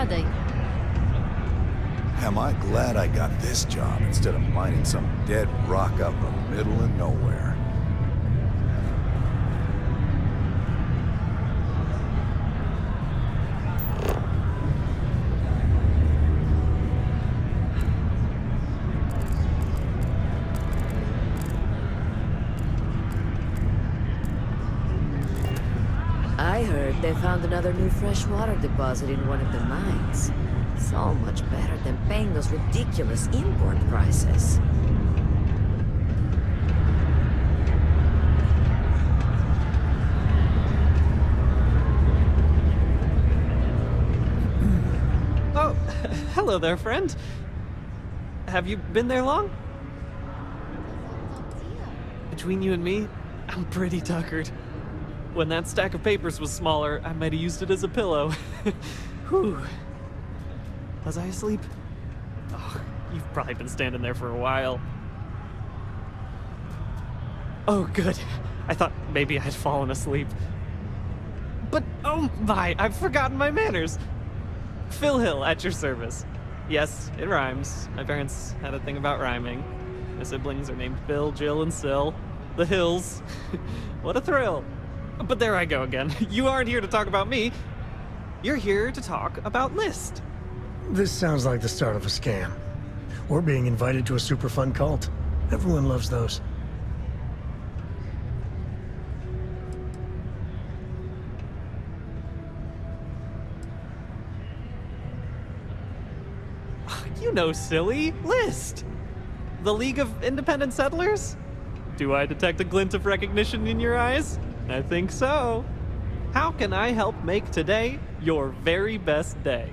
ready. Am I glad I got this job instead of mining some dead rock out in the middle of nowhere. I heard they found another new freshwater deposit in one of the mines. So much better than paying those ridiculous import prices. Oh, hello there, friend. Have you been there long? Between you and me, I'm pretty tuckered. When that stack of papers was smaller, I might have used it as a pillow. Whew. Was I asleep? Oh, you've probably been standing there for a while. Oh, good. I thought maybe I'd fallen asleep. But, oh my, I've forgotten my manners. Phil Hill, at your service. Yes, it rhymes. My parents had a thing about rhyming. My siblings are named Bill, Jill, and Sil. The Hills. What a thrill. But there I go again. You aren't here to talk about me. You're here to talk about List. This sounds like the start of a scam. Or being invited to a super fun cult. Everyone loves those. You know, silly. List. The League of Independent Settlers? Do I detect a glint of recognition in your eyes? I think so. How can I help make today your very best day?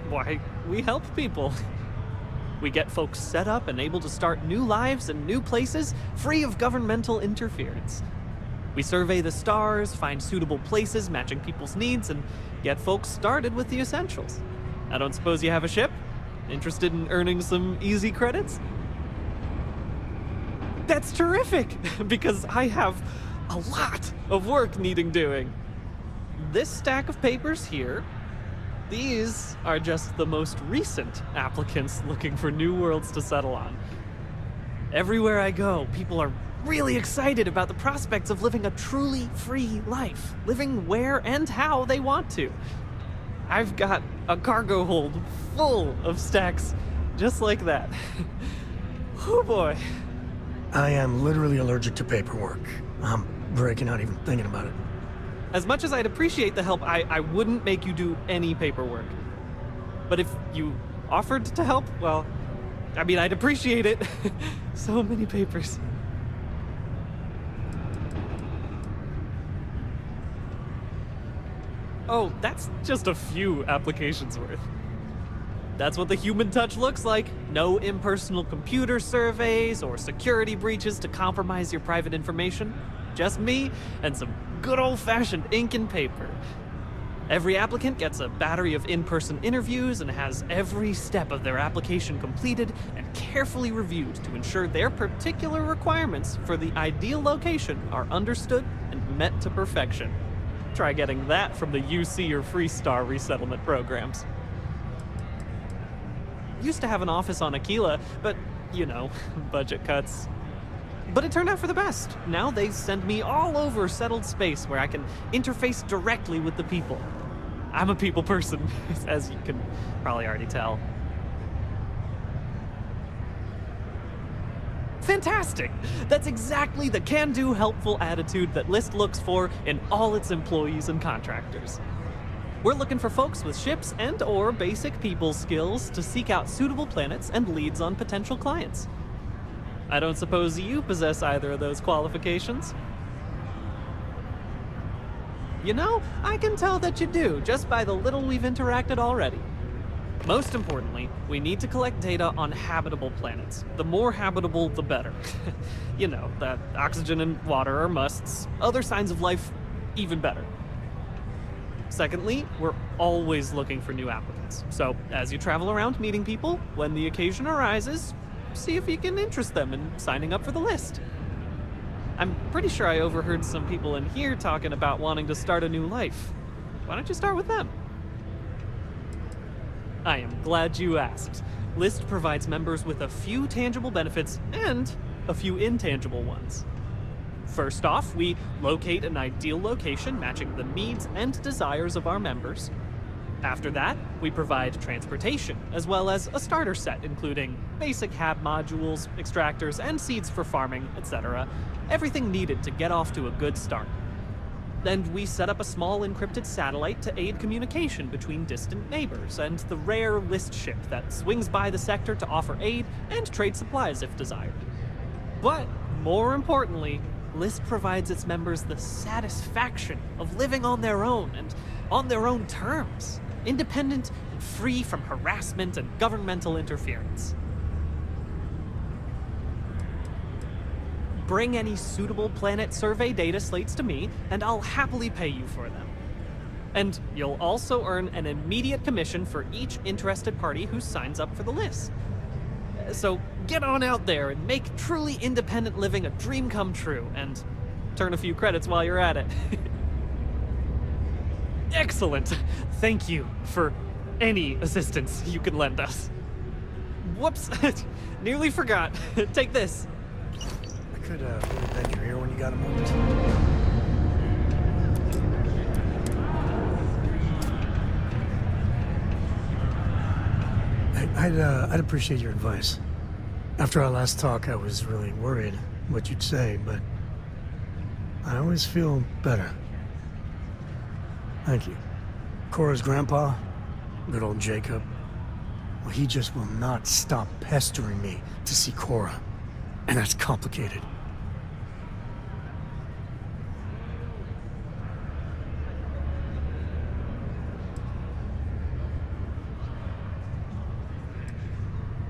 Why, we help people. We get folks set up and able to start new lives in new places, free of governmental interference. We survey the stars, find suitable places matching people's needs, and get folks started with the essentials. I don't suppose you have a ship? Interested in earning some easy credits? That's terrific, because I have a lot of work needing doing. This stack of papers here, these are just the most recent applicants looking for new worlds to settle on. Everywhere I go, people are really excited about the prospects of living a truly free life, living where and how they want to. I've got a cargo hold full of stacks just like that. Oh boy. I am literally allergic to paperwork. I'm breaking out even thinking about it. As much as I'd appreciate the help, I wouldn't make you do any paperwork. But if you offered to help, well, I mean, I'd appreciate it. So many papers. Oh, that's just a few applications worth. That's what the human touch looks like. No impersonal computer surveys or security breaches to compromise your private information. Just me and some good old-fashioned ink and paper. Every applicant gets a battery of in-person interviews and has every step of their application completed and carefully reviewed to ensure their particular requirements for the ideal location are understood and met to perfection. Try getting that from the UC or Freestar resettlement programs. Used to have an office on Aquila, but, you know, budget cuts. But it turned out for the best. Now they send me all over settled space where I can interface directly with the people. I'm a people person, as you can probably already tell. Fantastic! That's exactly the can-do, helpful attitude that List looks for in all its employees and contractors. We're looking for folks with ships and/or basic people skills to seek out suitable planets and leads on potential clients. I don't suppose you possess either of those qualifications? You know, I can tell that you do, just by the little we've interacted already. Most importantly, we need to collect data on habitable planets. The more habitable, the better. You know, that oxygen and water are musts. Other signs of life, even better. Secondly, we're always looking for new applicants. So, as you travel around meeting people, when the occasion arises, see if you can interest them in signing up for the list. I'm pretty sure I overheard some people in here talking about wanting to start a new life. Why don't you start with them? I am glad you asked. List provides members with a few tangible benefits and a few intangible ones. First off, we locate an ideal location matching the needs and desires of our members. After that, we provide transportation, as well as a starter set including basic hab modules, extractors, and seeds for farming, etc. Everything needed to get off to a good start. And we set up a small encrypted satellite to aid communication between distant neighbors, and the rare List ship that swings by the sector to offer aid and trade supplies if desired. But, more importantly, List provides its members the satisfaction of living on their own and on their own terms, independent and free from harassment and governmental interference. Bring any suitable planet survey data slates to me, and I'll happily pay you for them. And you'll also earn an immediate commission for each interested party who signs up for the list. So get on out there and make truly independent living a dream come true, and turn a few credits while you're at it. Excellent! Thank you for any assistance you can lend us. Whoops! Nearly forgot. Take this. I could really bend your ear when you got a moment. I'd appreciate your advice. After our last talk, I was really worried what you'd say, but I always feel better. Thank you. Cora's grandpa, good old Jacob, well, he just will not stop pestering me to see Cora, and that's complicated.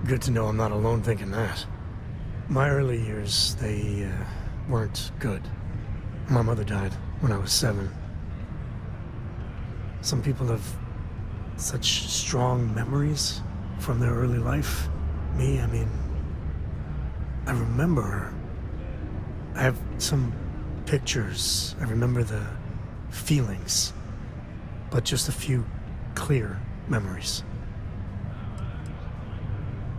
Good to know I'm not alone thinking that. My early years, they weren't good. My mother died when I was 7. Some people have such strong memories from their early life. Me, I mean, I remember her. I have some pictures. I remember the feelings, but just a few clear memories.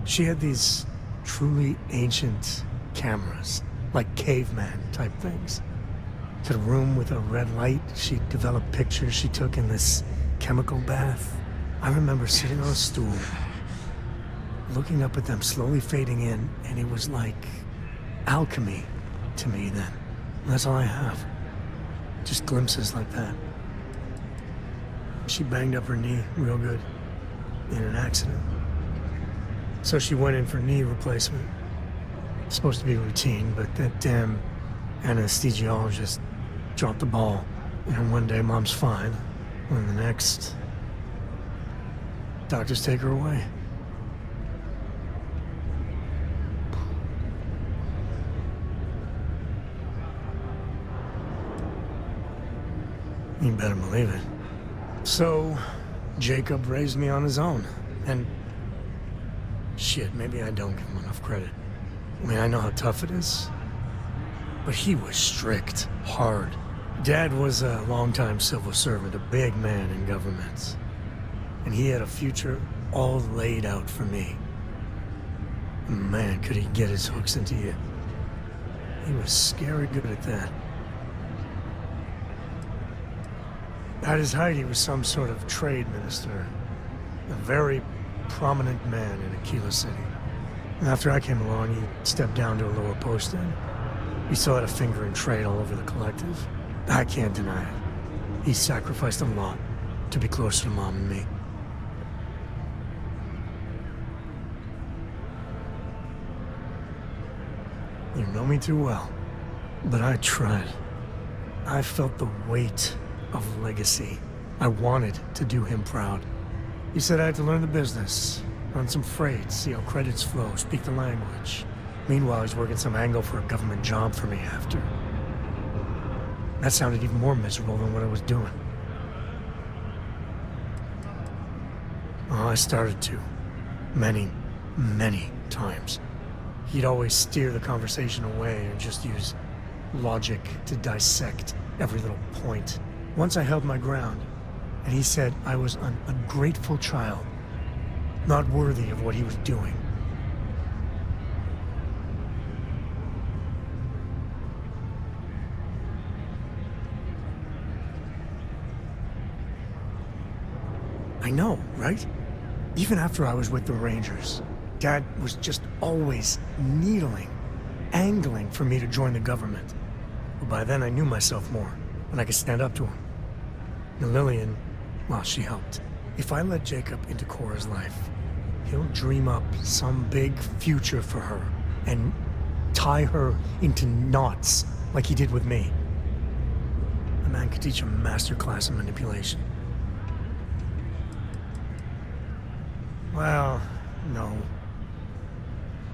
She had these truly ancient cameras, like caveman type things. To the room with a red light, she developed pictures she took in this chemical bath. I remember sitting on a stool, looking up at them slowly fading in, and it was like alchemy to me then. And that's all I have. Just glimpses like that. She banged up her knee real good in an accident. So she went in for knee replacement. Supposed to be routine, but that damn anesthesiologist dropped the ball. And one day Mom's fine, and the next, doctors take her away. You better believe it. So, Jacob raised me on his own, and shit, maybe I don't give him enough credit. I mean, I know how tough it is, but he was strict, hard. Dad was a longtime civil servant, a big man in government, and he had a future all laid out for me. Man, could he get his hooks into you. He was scary good at that. At his height, he was some sort of trade minister, a very prominent man in Aquila City. And after I came along, he stepped down to a lower posting. He still had a finger in trade all over the collective. I can't deny it. He sacrificed a lot to be closer to Mom and me. You know me too well, but I tried. I felt the weight of legacy. I wanted to do him proud. He said I had to learn the business, run some freight, see how credits flow, speak the language. Meanwhile, he's working some angle for a government job for me after. That sounded even more miserable than what I was doing. Oh, I started to. Many, many times. He'd always steer the conversation away and just use logic to dissect every little point. Once I held my ground, And he said I was an ungrateful child, not worthy of what he was doing. I know, right? Even after I was with the Rangers, Dad was just always needling, angling for me to join the government. But by then I knew myself more, and I could stand up to him. And Lillian, well, she helped. If I let Jacob into Cora's life, he'll dream up some big future for her and tie her into knots like he did with me. A man could teach a master class in manipulation. Well, no.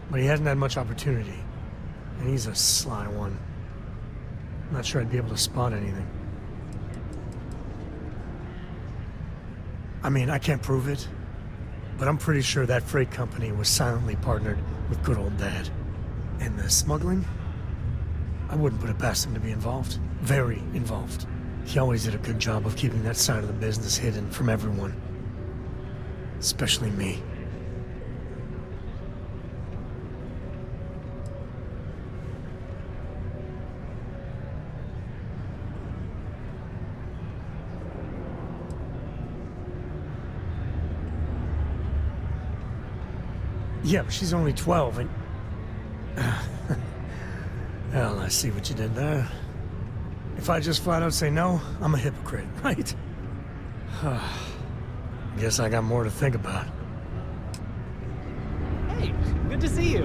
But he hasn't had much opportunity. And he's a sly one. Not sure I'd be able to spot anything. I mean, I can't prove it, but I'm pretty sure that freight company was silently partnered with good old Dad. And the smuggling? I wouldn't put it past him to be involved. Very involved. He always did a good job of keeping that side of the business hidden from everyone. Especially me. Yeah, but she's only 12 and... Well, I see what you did there. If I just flat out say no, I'm a hypocrite, right? Guess I got more to think about. Hey, good to see you.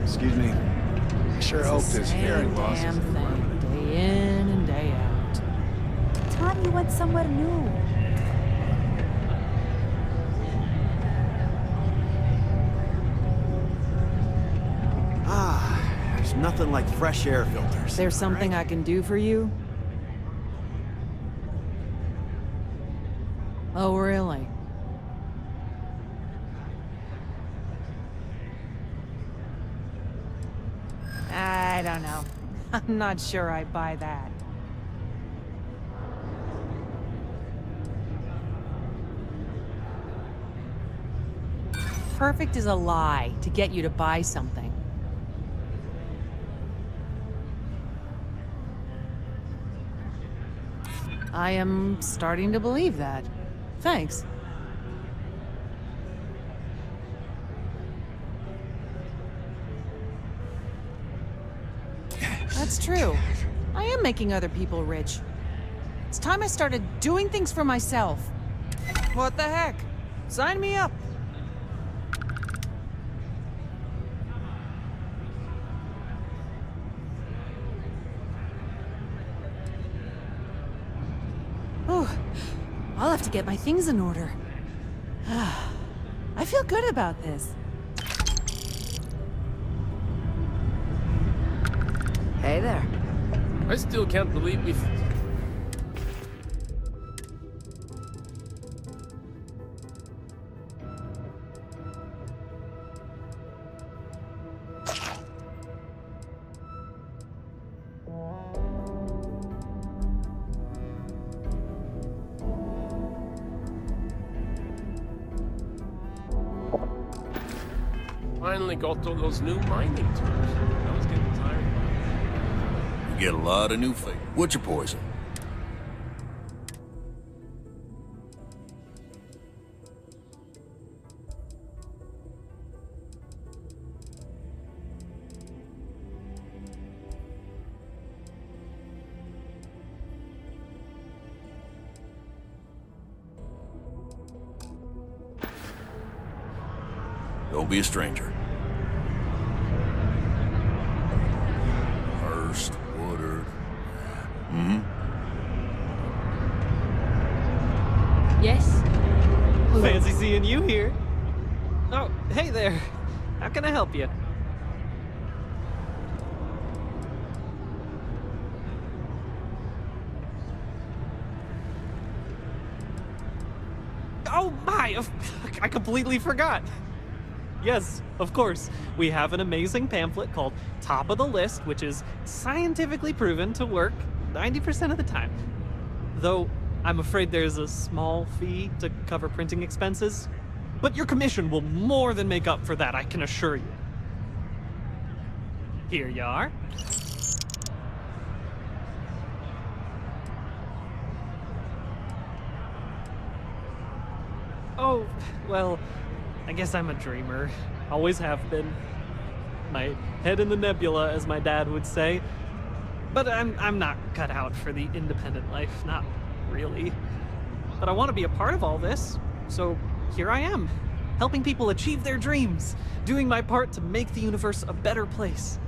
Excuse me. I sure hope this hearing loss is... Damn thing, day in and day out. Time you went somewhere new. There's nothing like fresh air filters. There's something I can do for you? Oh, really? I don't know. I'm not sure I buy that. Perfect is a lie to get you to buy something. I am starting to believe that. Thanks. That's true. I am making other people rich. It's time I started doing things for myself. What the heck? Sign me up. I'll have to get my things in order. I feel good about this. Hey there. I still can't believe we've... finally got all those new mining tools. I was getting tired. You get a lot of new fate. What's your poison? Don't be a stranger. Hurst, Woodard. Yes? Fancy seeing you here. Oh, hey there. How can I help you? Oh my! I completely forgot. Yes, of course. We have an amazing pamphlet called Top of the List, which is scientifically proven to work 90% of the time. Though, I'm afraid there's a small fee to cover printing expenses. But your commission will more than make up for that, I can assure you. Here you are. Oh, well, I guess I'm a dreamer. Always have been. My head in the nebula, as my dad would say. But I'm not cut out for the independent life, not really. But I want to be a part of all this, so here I am, helping people achieve their dreams, doing my part to make the universe a better place.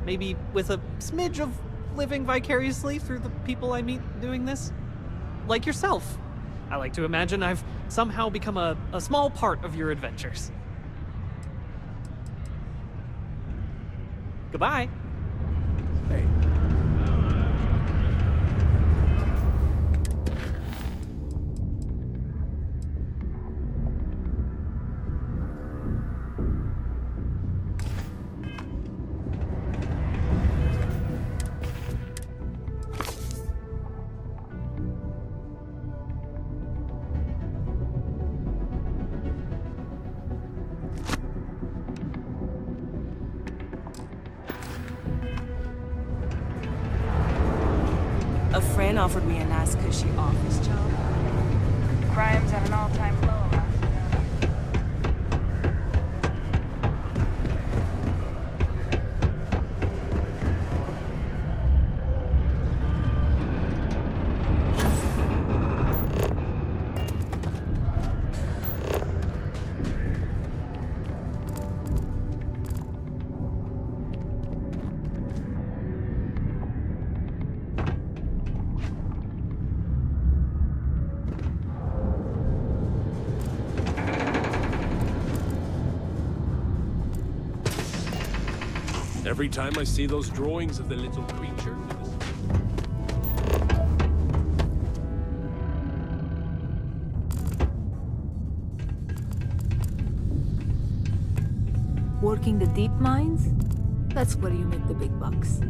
Maybe with a smidge of living vicariously through the people I meet doing this. Like yourself. I like to imagine I've somehow become a small part of your adventures. Goodbye. Hey, A friend offered me a nice cushy office job. Crime's at an all-time low around here. Every time I see those drawings of the little creature. Working the deep mines? That's where you make the big bucks.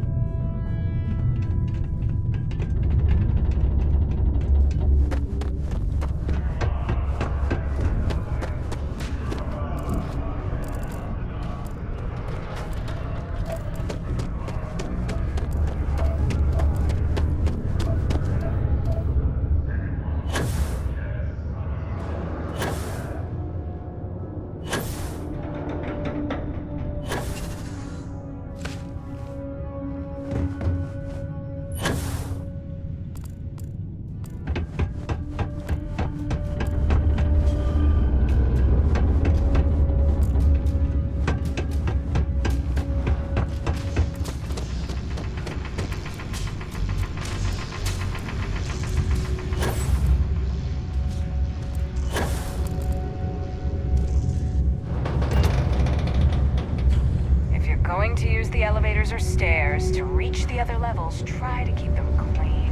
Going to use the elevators or stairs to reach the other levels, try to keep them clean.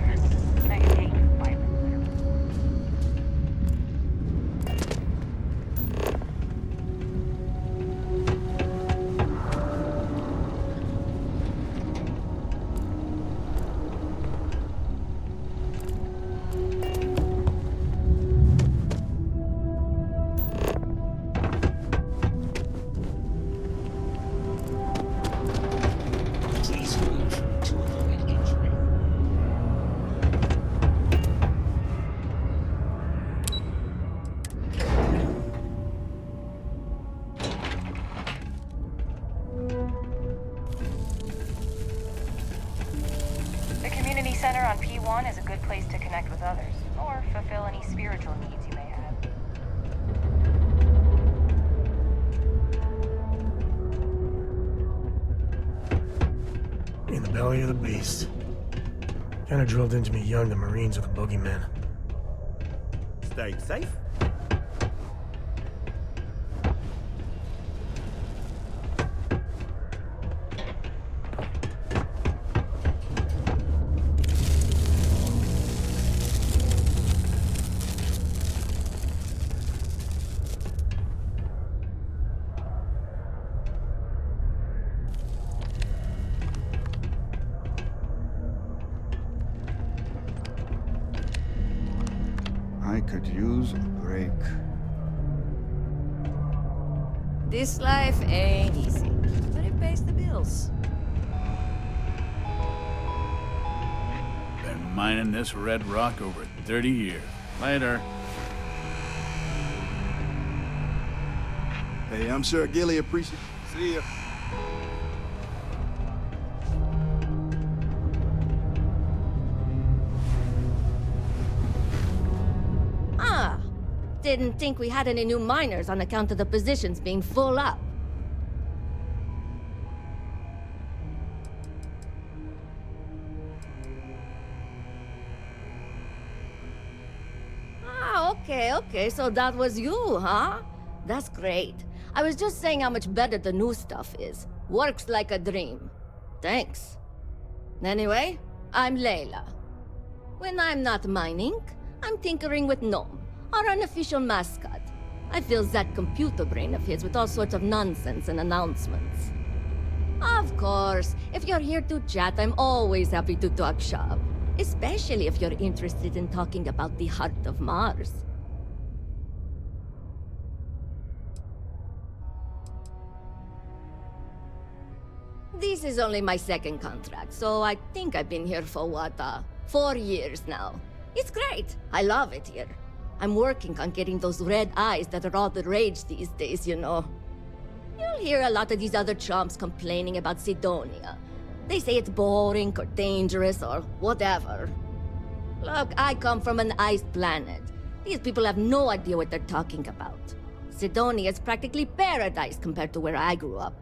I hate violent. Center on P1 is a good place to connect with others, or fulfill any spiritual needs you may have. In the belly of the beast. Kinda drilled into me young the Marines are the boogeyman. Stay safe. I could use a break. This life ain't easy, but it pays the bills. Been mining this red rock over 30 years. Later. Hey, I'm sure Gilly appreciates. See ya. Ah, didn't think we had any new miners on account of the positions being full up. Ah, okay, so that was you, huh? That's great. I was just saying how much better the new stuff is. Works like a dream. Thanks. Anyway, I'm Layla. When I'm not mining, I'm tinkering with Gnome, our unofficial mascot. I fill that computer brain of his with all sorts of nonsense and announcements. Of course, if you're here to chat, I'm always happy to talk shop. Especially if you're interested in talking about the heart of Mars. This is only my second contract, so I think I've been here for 4 years now. It's great. I love it here. I'm working on getting those red eyes that are all the rage these days, you know. You'll hear a lot of these other chumps complaining about Sidonia. They say it's boring or dangerous or whatever. Look, I come from an ice planet. These people have no idea what they're talking about. Sidonia is practically paradise compared to where I grew up.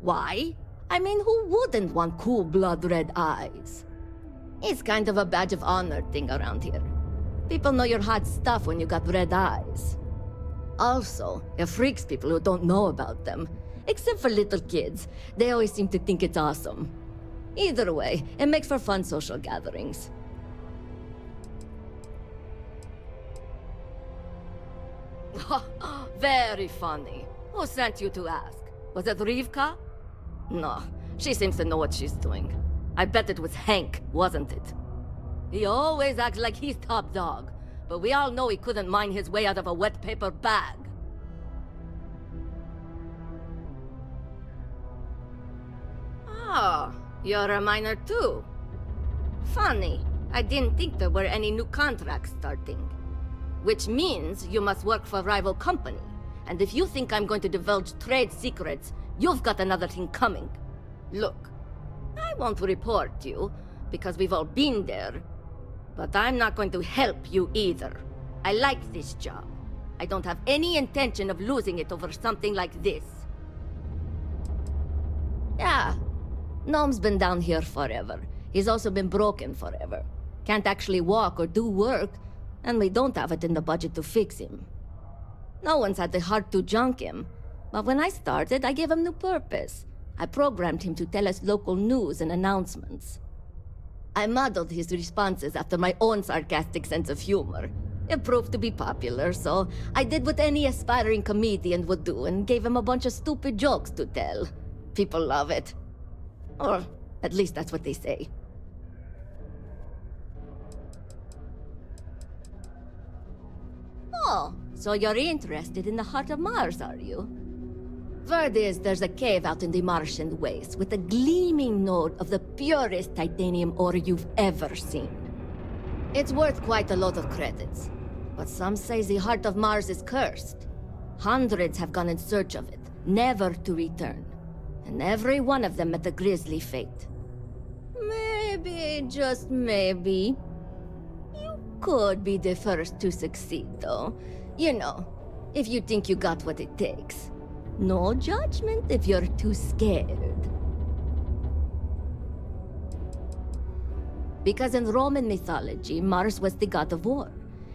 Why? I mean, who wouldn't want cool blood red eyes? It's kind of a badge of honor thing around here. People know you're hot stuff when you got red eyes. Also, it freaks people who don't know about them. Except for little kids. They always seem to think it's awesome. Either way, it makes for fun social gatherings. Very funny. Who sent you to ask? Was it Rivka? No, she seems to know what she's doing. I bet it was Hank, wasn't it? He always acts like he's top dog, but we all know he couldn't mine his way out of a wet paper bag. Oh, you're a miner too. Funny, I didn't think there were any new contracts starting. Which means you must work for a rival company. And if you think I'm going to divulge trade secrets, you've got another thing coming. Look, I won't report you, because we've all been there. But I'm not going to help you either. I like this job. I don't have any intention of losing it over something like this. Yeah, Gnome's been down here forever. He's also been broken forever. Can't actually walk or do work, and we don't have it in the budget to fix him. No one's had the heart to junk him. But when I started, I gave him new purpose. I programmed him to tell us local news and announcements. I modeled his responses after my own sarcastic sense of humor. It proved to be popular, so I did what any aspiring comedian would do and gave him a bunch of stupid jokes to tell. People love it. Or at least that's what they say. Oh, so you're interested in the heart of Mars, are you? Word is there's a cave out in the Martian waste with a gleaming node of the purest titanium ore you've ever seen. It's worth quite a lot of credits, but some say the heart of Mars is cursed. Hundreds have gone in search of it, never to return. And every one of them met a grisly fate. Maybe, just maybe, you could be the first to succeed, though. You know, if you think you got what it takes. No judgment if you're too scared. Because in Roman mythology, Mars was the god of war.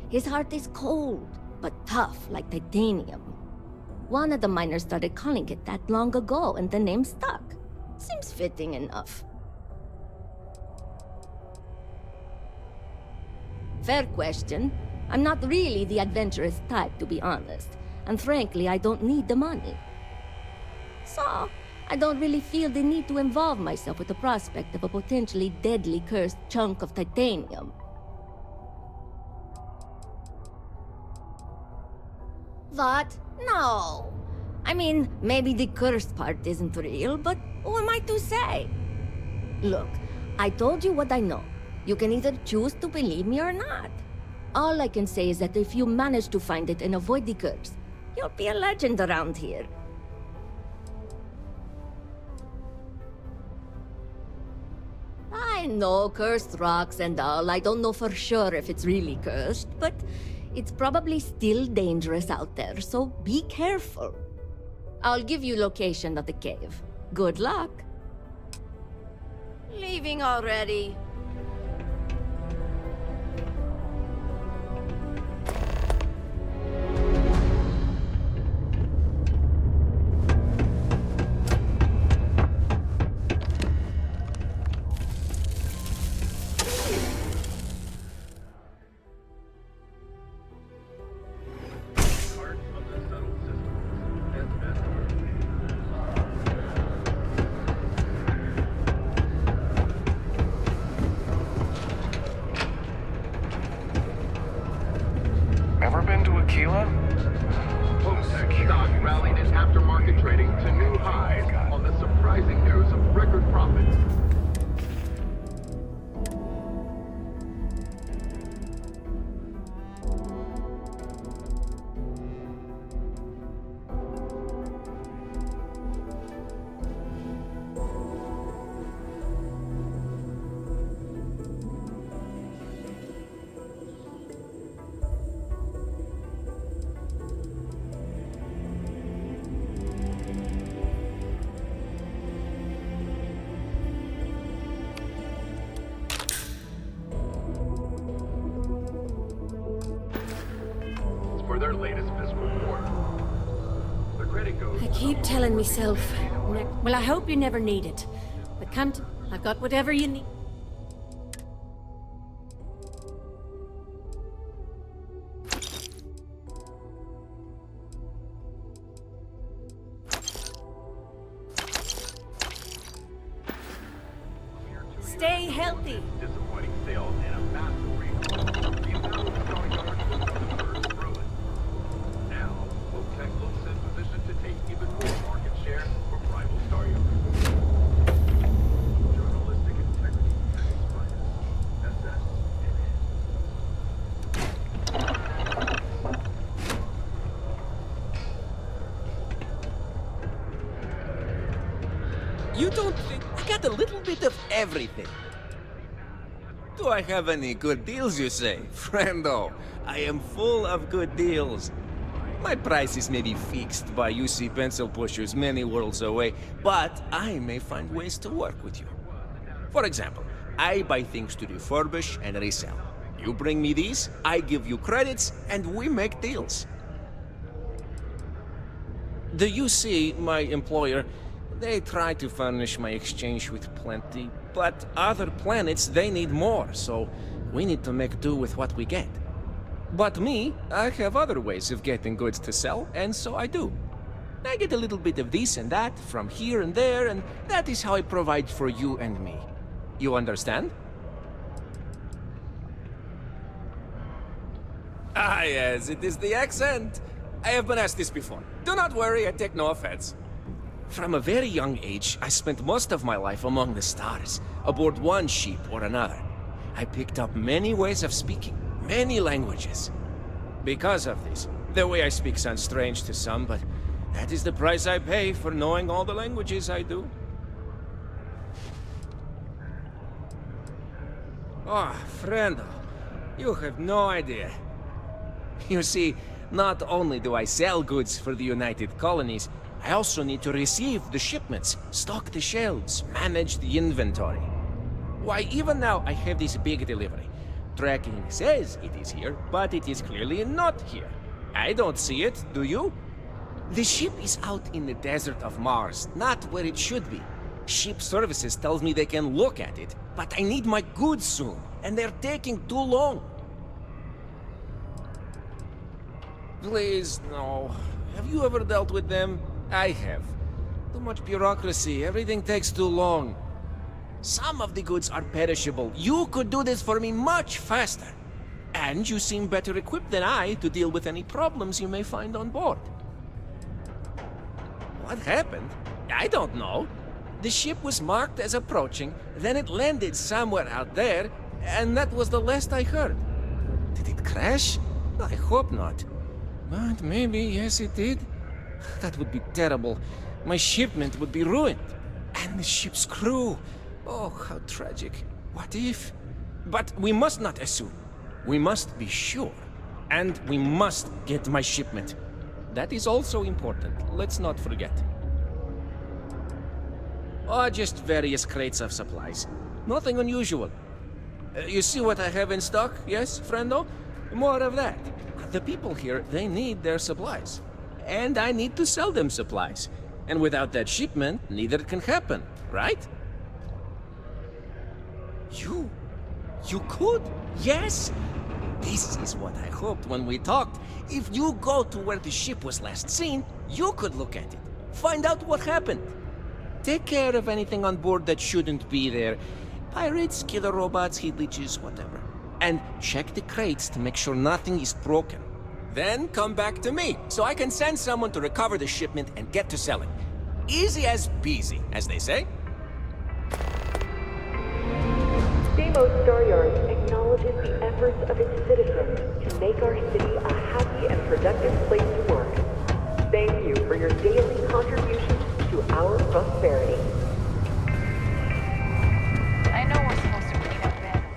His heart is cold, but tough like titanium. One of the miners started calling it that long ago, and the name stuck. Seems fitting enough. Fair question. I'm not really the adventurous type, to be honest. And frankly, I don't need the money. So, I don't really feel the need to involve myself with the prospect of a potentially deadly cursed chunk of titanium. What? No. I mean, maybe the cursed part isn't real, but who am I to say? Look, I told you what I know. You can either choose to believe me or not. All I can say is that if you manage to find it and avoid the curse, you'll be a legend around here. I know cursed rocks and all. I don't know for sure if it's really cursed, but it's probably still dangerous out there, so be careful. I'll give you location of the cave. Good luck. Leaving already? Ever been to Aquila? Post-tech stock rallied in aftermarket trading to new highs on the surprising news of record profits. For their latest fiscal quarter. The credit goes. I keep telling myself, well, I hope you never need it. But come to, I've got whatever you need. Stay healthy. Disappointing sales and a massive recall. The amount of selling yards was the first ruin. Now, Tech looks in position to take even more market share from rival star yards. Journalistic integrity at its finest. You don't think I got a little bit of everything? Do I have any good deals, you say? Friendo, I am full of good deals. My prices may be fixed by UC pencil pushers many worlds away, but I may find ways to work with you. For example, I buy things to refurbish and resell. You bring me these, I give you credits, and we make deals. The UC, my employer, they try to furnish my exchange with plenty, but other planets, they need more, so we need to make do with what we get. But me, I have other ways of getting goods to sell, and so I do. I get a little bit of this and that from here and there, and that is how I provide for you and me. You understand? Ah, yes, it is the accent. I have been asked this before. Do not worry, I take no offense. From a very young age, I spent most of my life among the stars, aboard one ship or another. I picked up many ways of speaking, many languages. Because of this, the way I speak sounds strange to some, but that is the price I pay for knowing all the languages I do. Oh, friendo, you have no idea. You see, not only do I sell goods for the United Colonies, I also need to receive the shipments, stock the shelves, manage the inventory. Why, even now I have this big delivery. Tracking says it is here, but it is clearly not here. I don't see it, do you? The ship is out in the desert of Mars, not where it should be. Ship services tells me they can look at it, but I need my goods soon, and they're taking too long. Please, no. Have you ever dealt with them? I have. Too much bureaucracy. Everything takes too long. Some of the goods are perishable. You could do this for me much faster. And you seem better equipped than I to deal with any problems you may find on board. What happened? I don't know. The ship was marked as approaching, then it landed somewhere out there, and that was the last I heard. Did it crash? I hope not. But maybe, yes, it did. That would be terrible. My shipment would be ruined. And the ship's crew. Oh, how tragic. What if? But we must not assume. We must be sure. And we must get my shipment. That is also important. Let's not forget. Oh, just various crates of supplies. Nothing unusual. You see what I have in stock, yes, friendo? More of that. The people here, they need their supplies. And I need to sell them supplies. And without that shipment, neither can happen, right? You could? Yes? This is what I hoped when we talked. If you go to where the ship was last seen, you could look at it. Find out what happened. Take care of anything on board that shouldn't be there. Pirates, killer robots, heat leeches, whatever. And check the crates to make sure nothing is broken. Then come back to me, so I can send someone to recover the shipment and get to selling. Easy as peasy, as they say. Deimos Staryard acknowledges the efforts of its citizens to make our city a happy and productive place to work. Thank you for your daily contributions to our prosperity. I know we're supposed to clean up Bandit.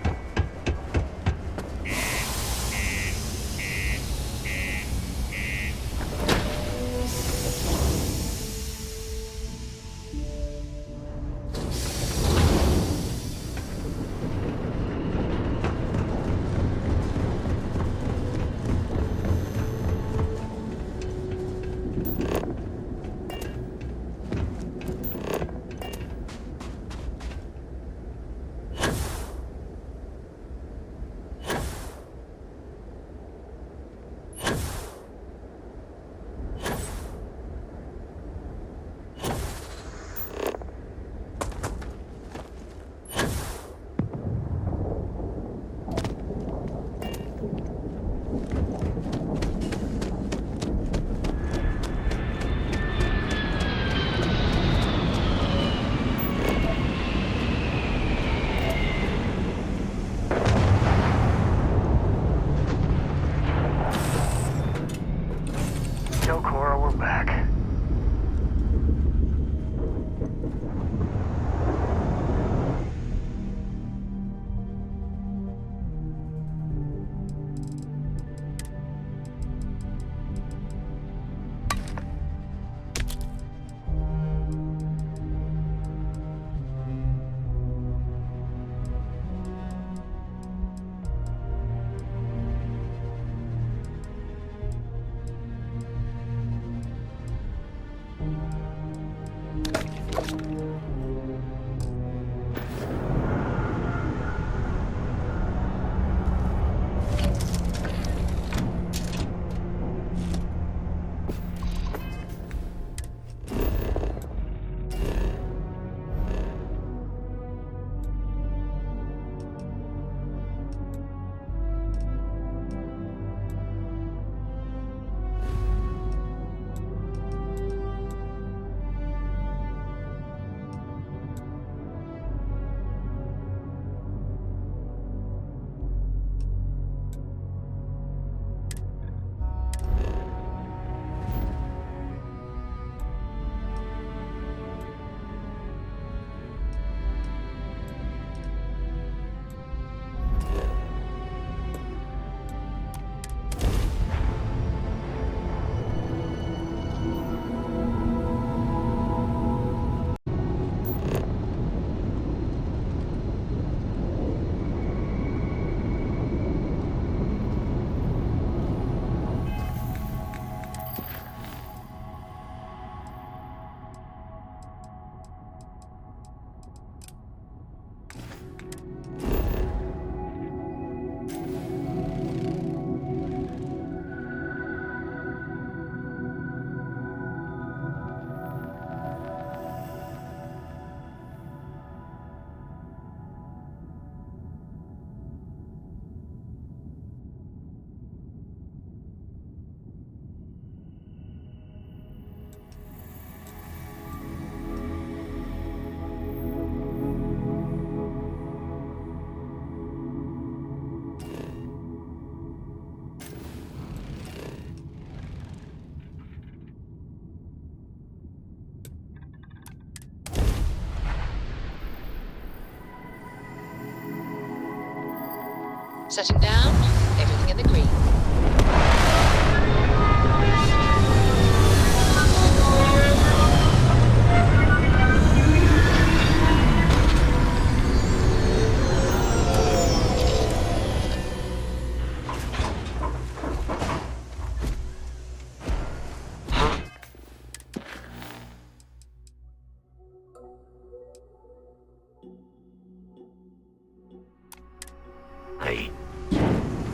Setting down. Everything in the green.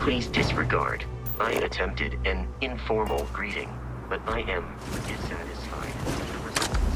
Please disregard. I attempted an informal greeting, but I am dissatisfied with the results.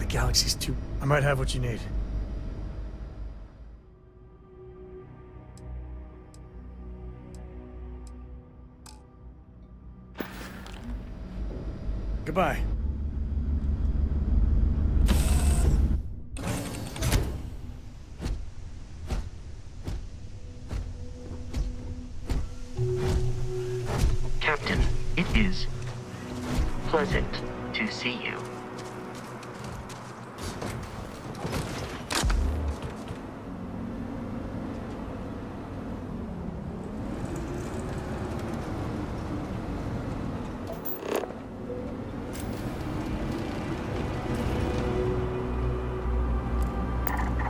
Galaxy's too... I might have what you need. Goodbye. Captain, it is pleasant to see you.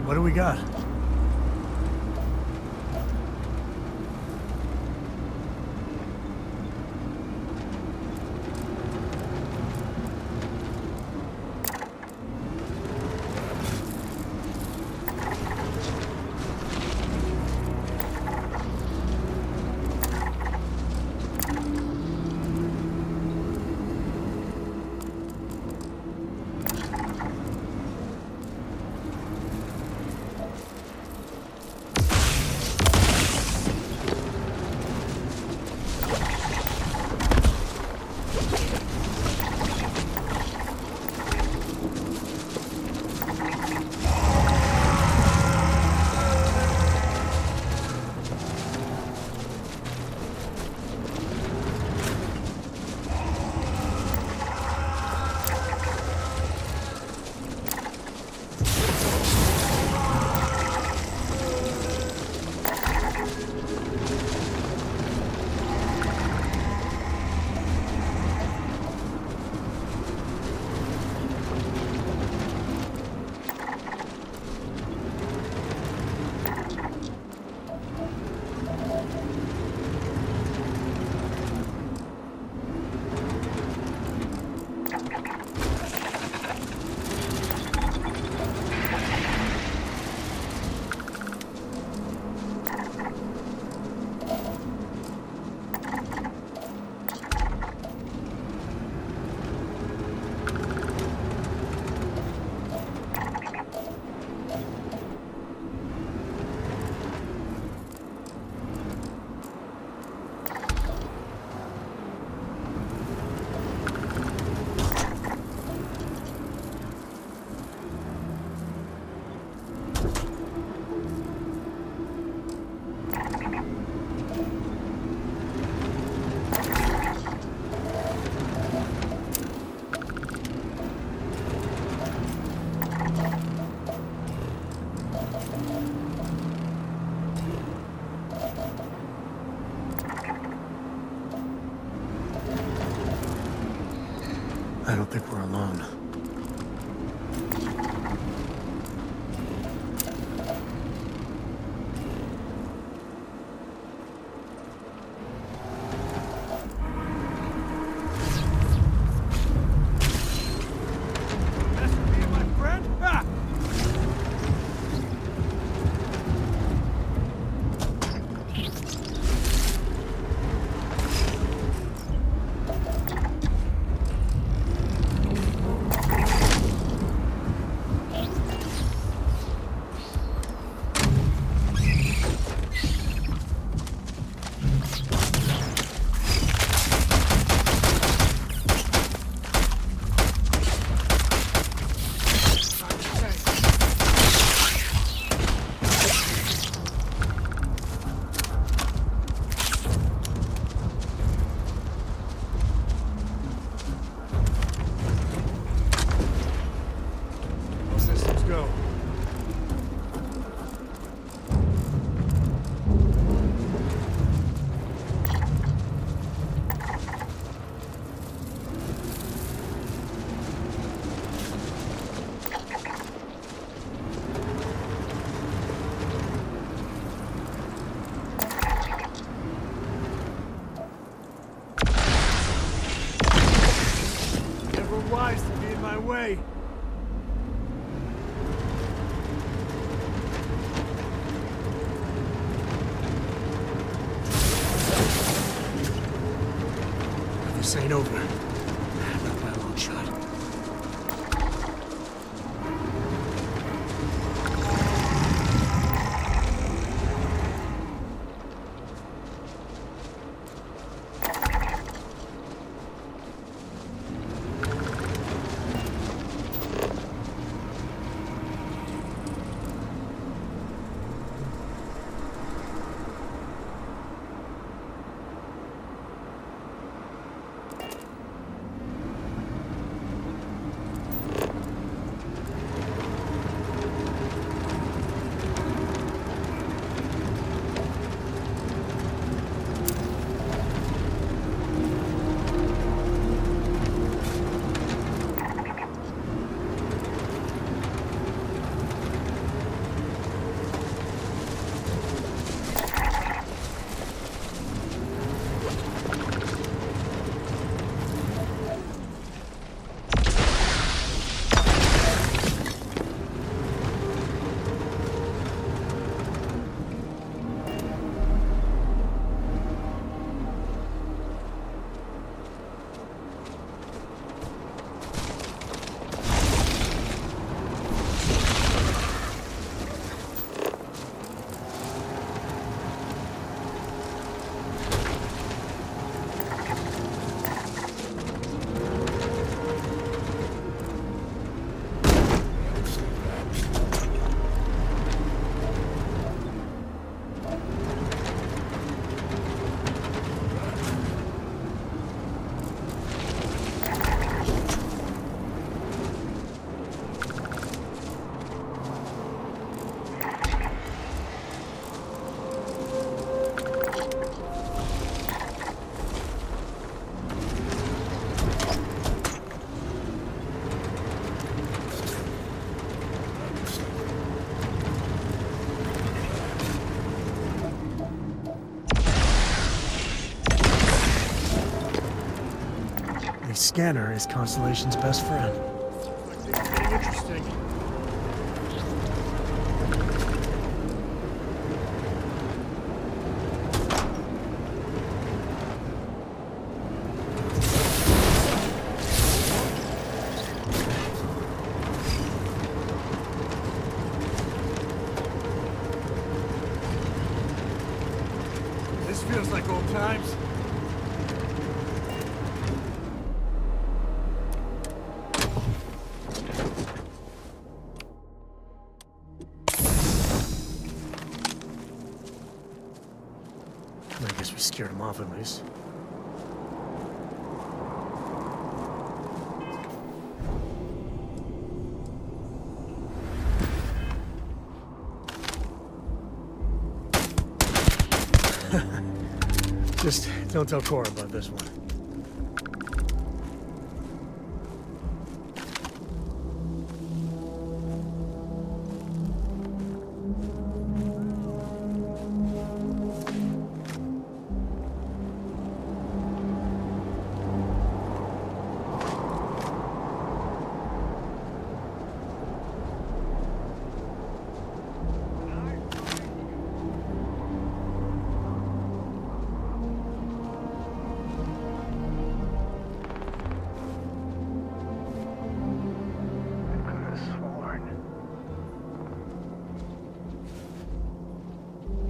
What do we got? I don't think we're alone. way! This ain't over. Not by a long shot. The scanner is Constellation's best friend. Interesting. This feels like old times. I guess we scared him off at least. Just don't tell Cora about this one.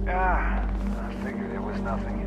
I figured it was nothing.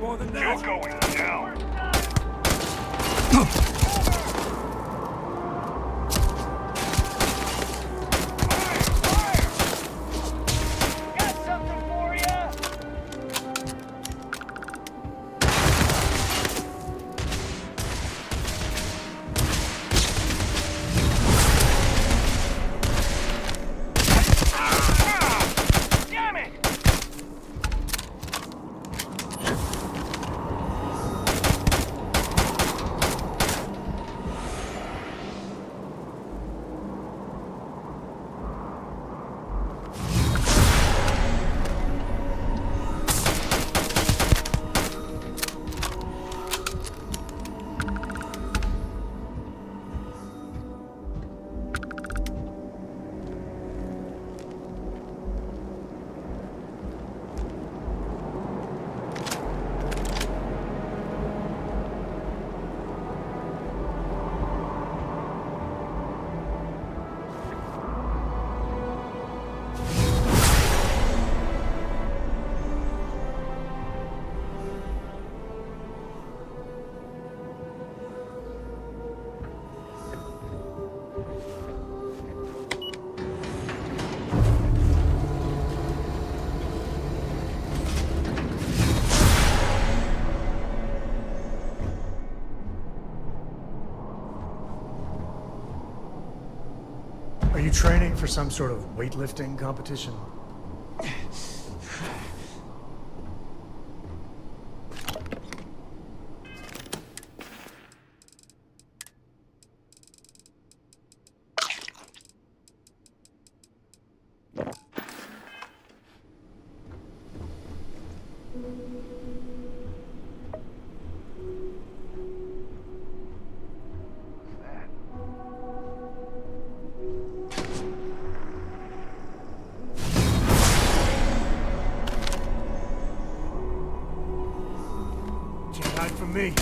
more than that. You're going down. Are you training for some sort of weightlifting competition? From me.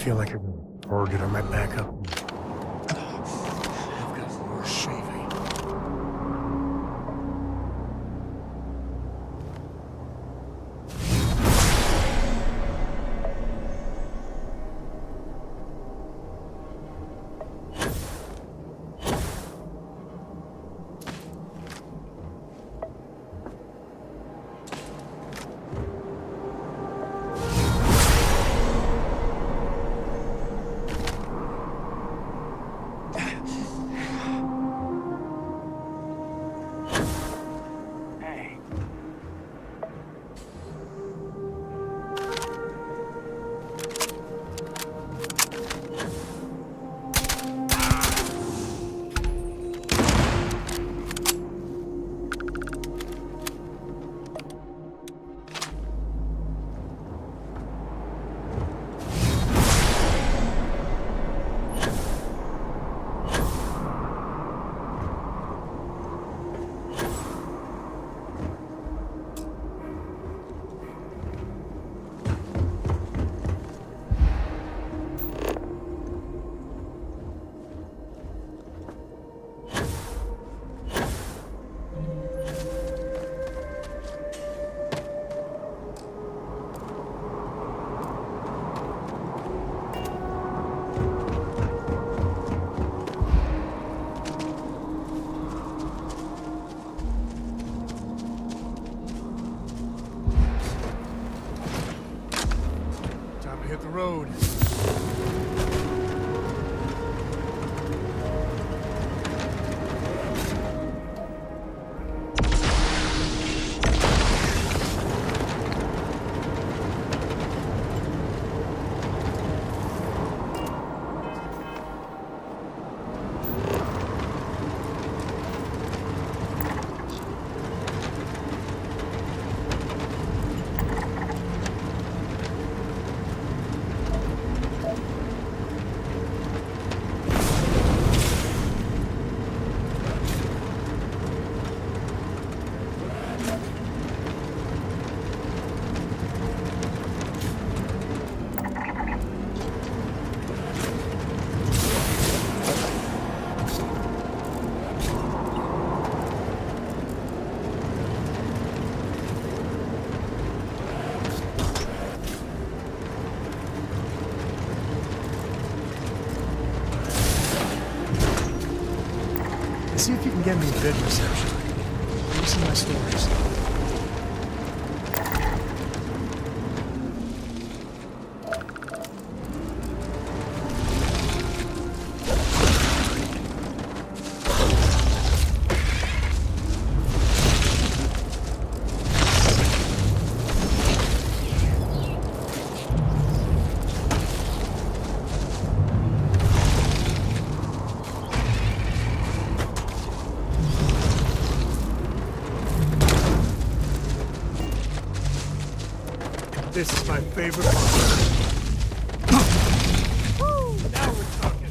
feel like an organ on my back up. I've got more shaving. Hit the road. See if you can get me vid reception. Listen to my stories. This is my favorite part. Woo! Now we're talking.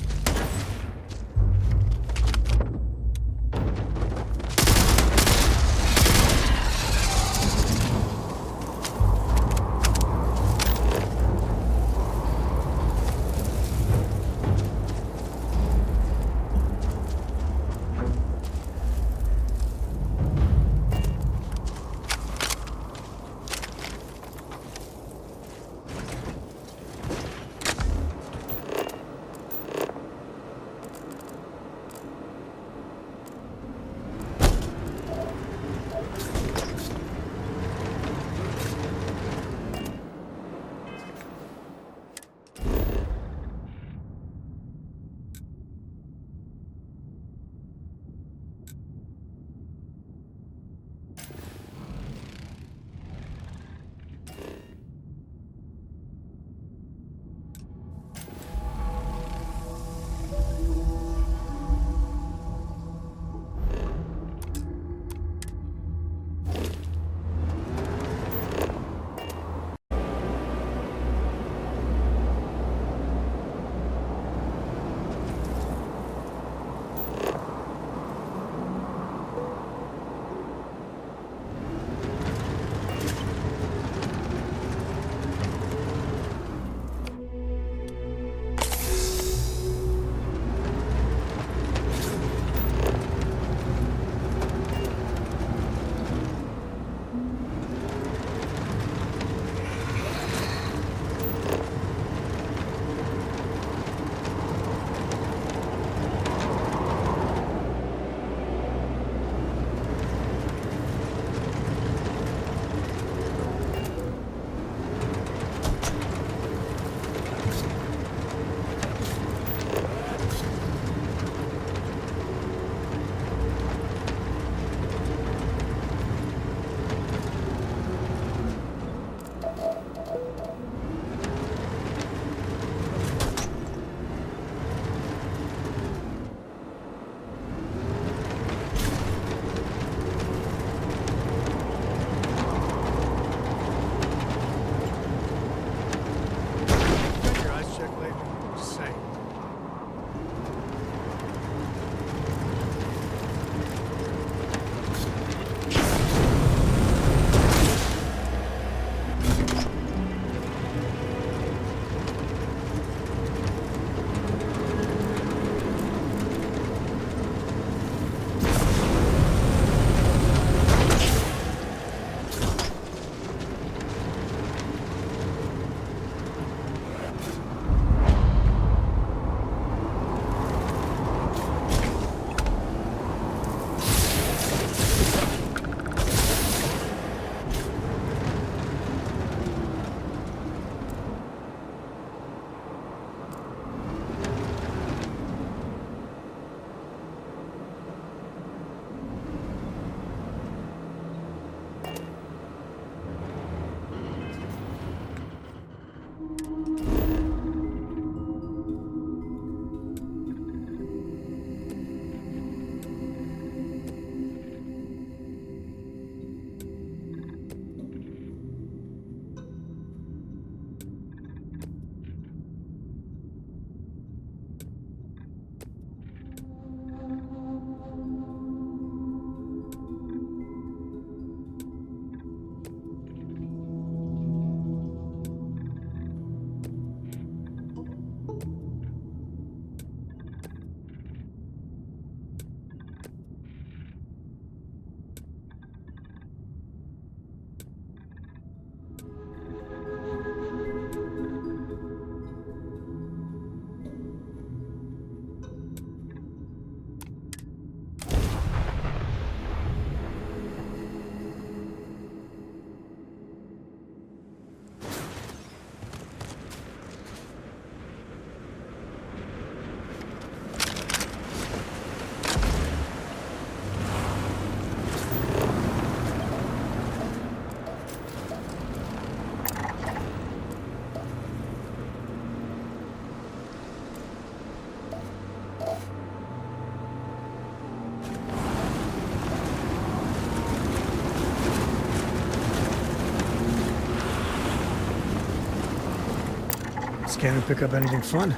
scanner pick up anything fun?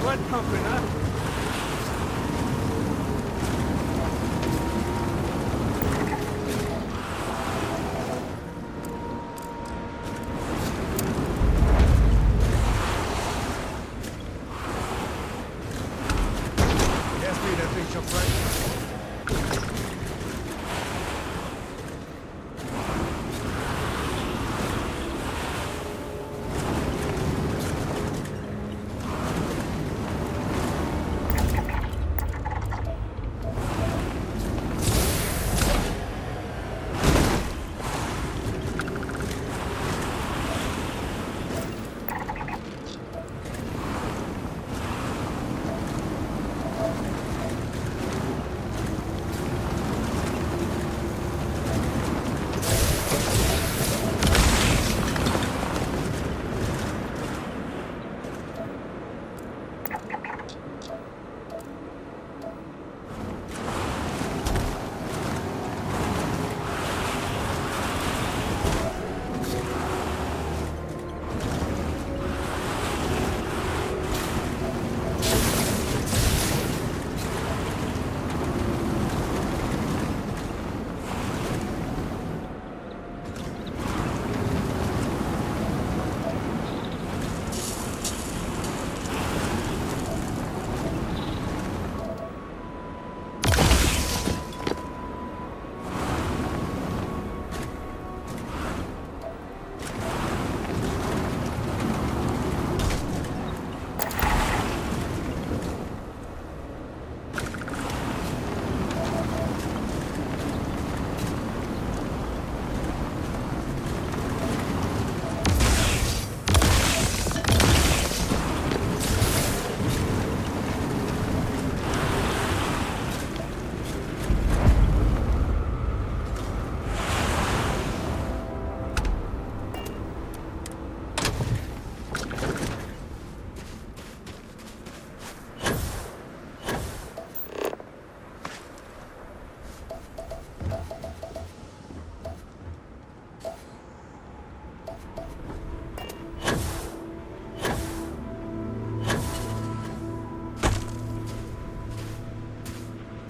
Blood pumping, huh? Gas me that thing jump right.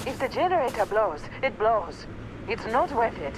If the generator blows, it blows. It's not worth it.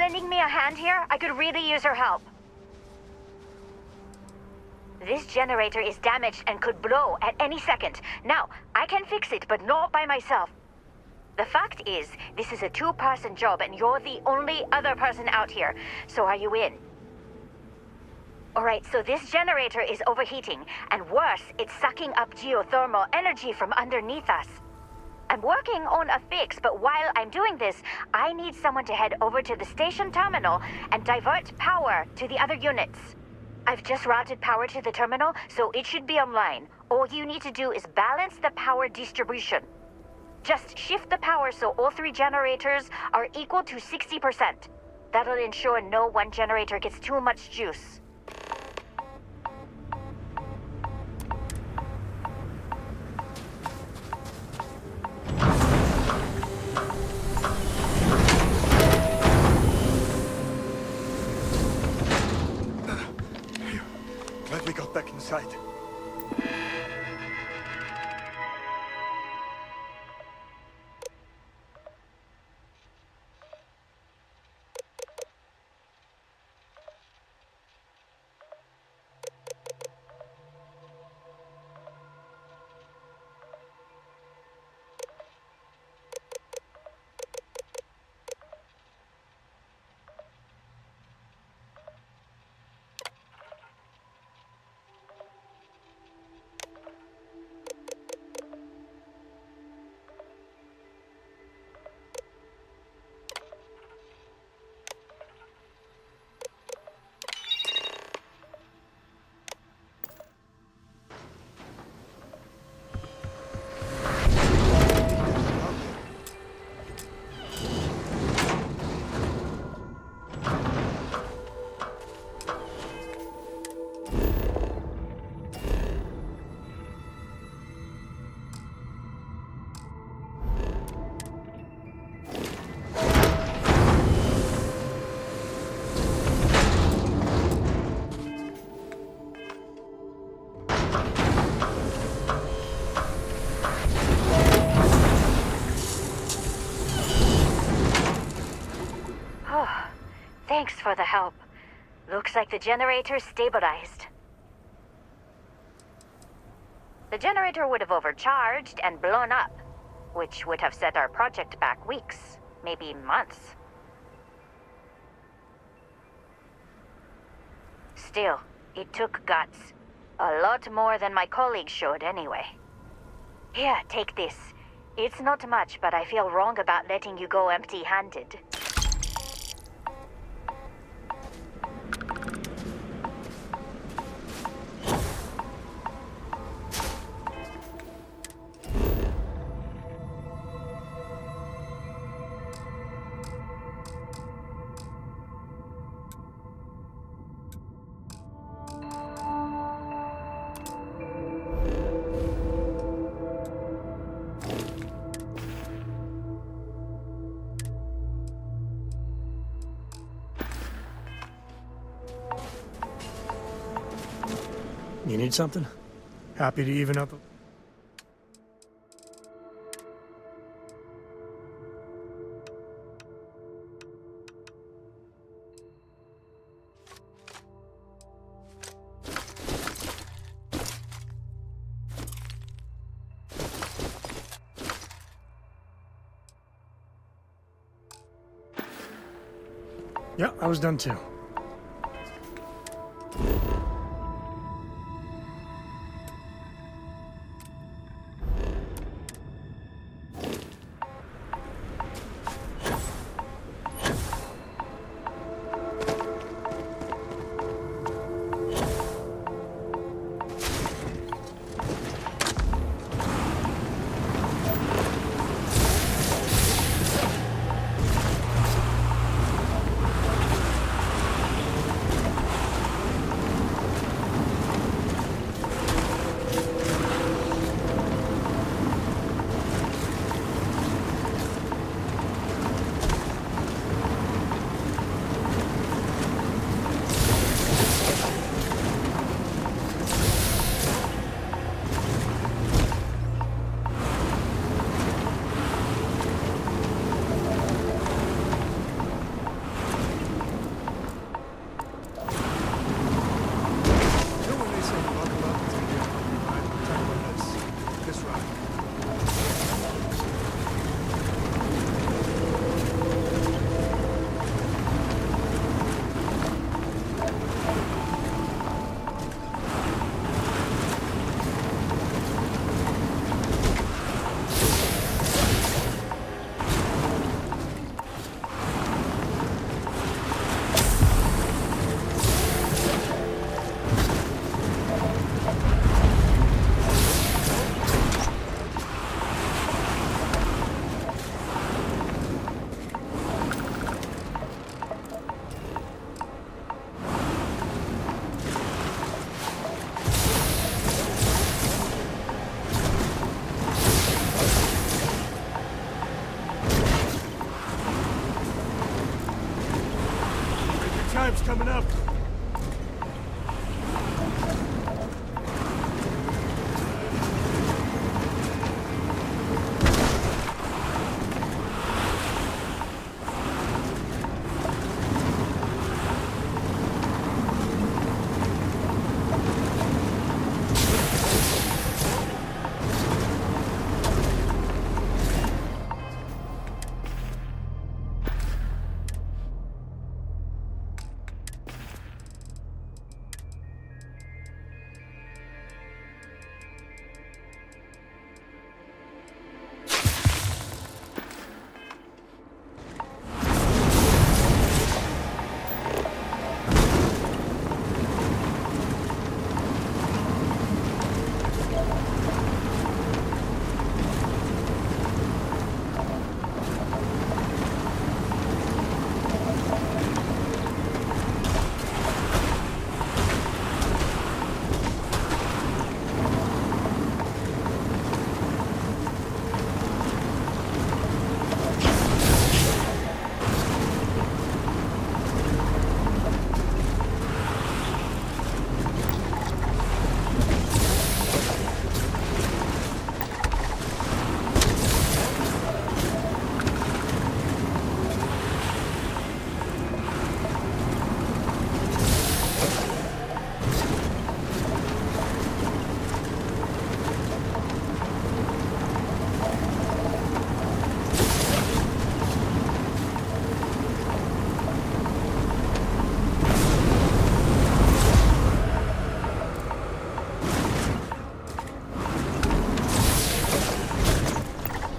lending me a hand here? I could really use your help. This generator is damaged and could blow at any second. Now, I can fix it, but not by myself. The fact is, this is a two-person job and you're the only other person out here. So are you in? Alright, so this generator is overheating, and worse, it's sucking up geothermal energy from underneath us. I'm working on a fix, but while I'm doing this, I need someone to head over to the station terminal and divert power to the other units. I've just routed power to the terminal, so it should be online. All you need to do is balance the power distribution. Just shift the power so all three generators are equal to 60%. That'll ensure no one generator gets too much juice. Glad we got back inside. Thanks for the help. Looks like the generator's stabilized. The generator would have overcharged and blown up, which would have set our project back weeks, maybe months. Still, it took guts. A lot more than my colleagues showed anyway. Here, take this. It's not much, but I feel wrong about letting you go empty-handed. You need something? Happy to even up. Yeah, I was done too. coming up.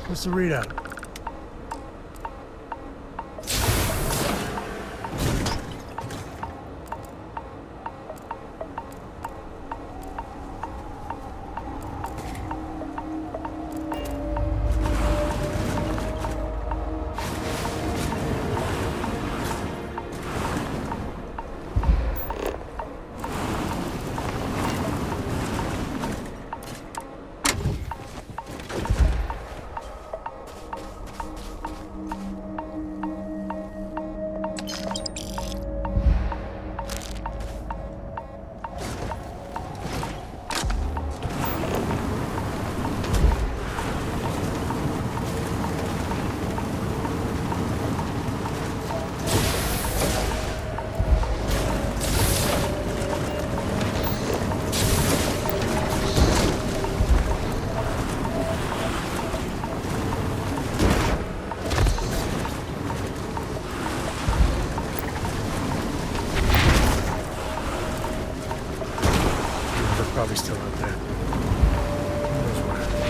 What's the readout? Probably still out there. Who knows where?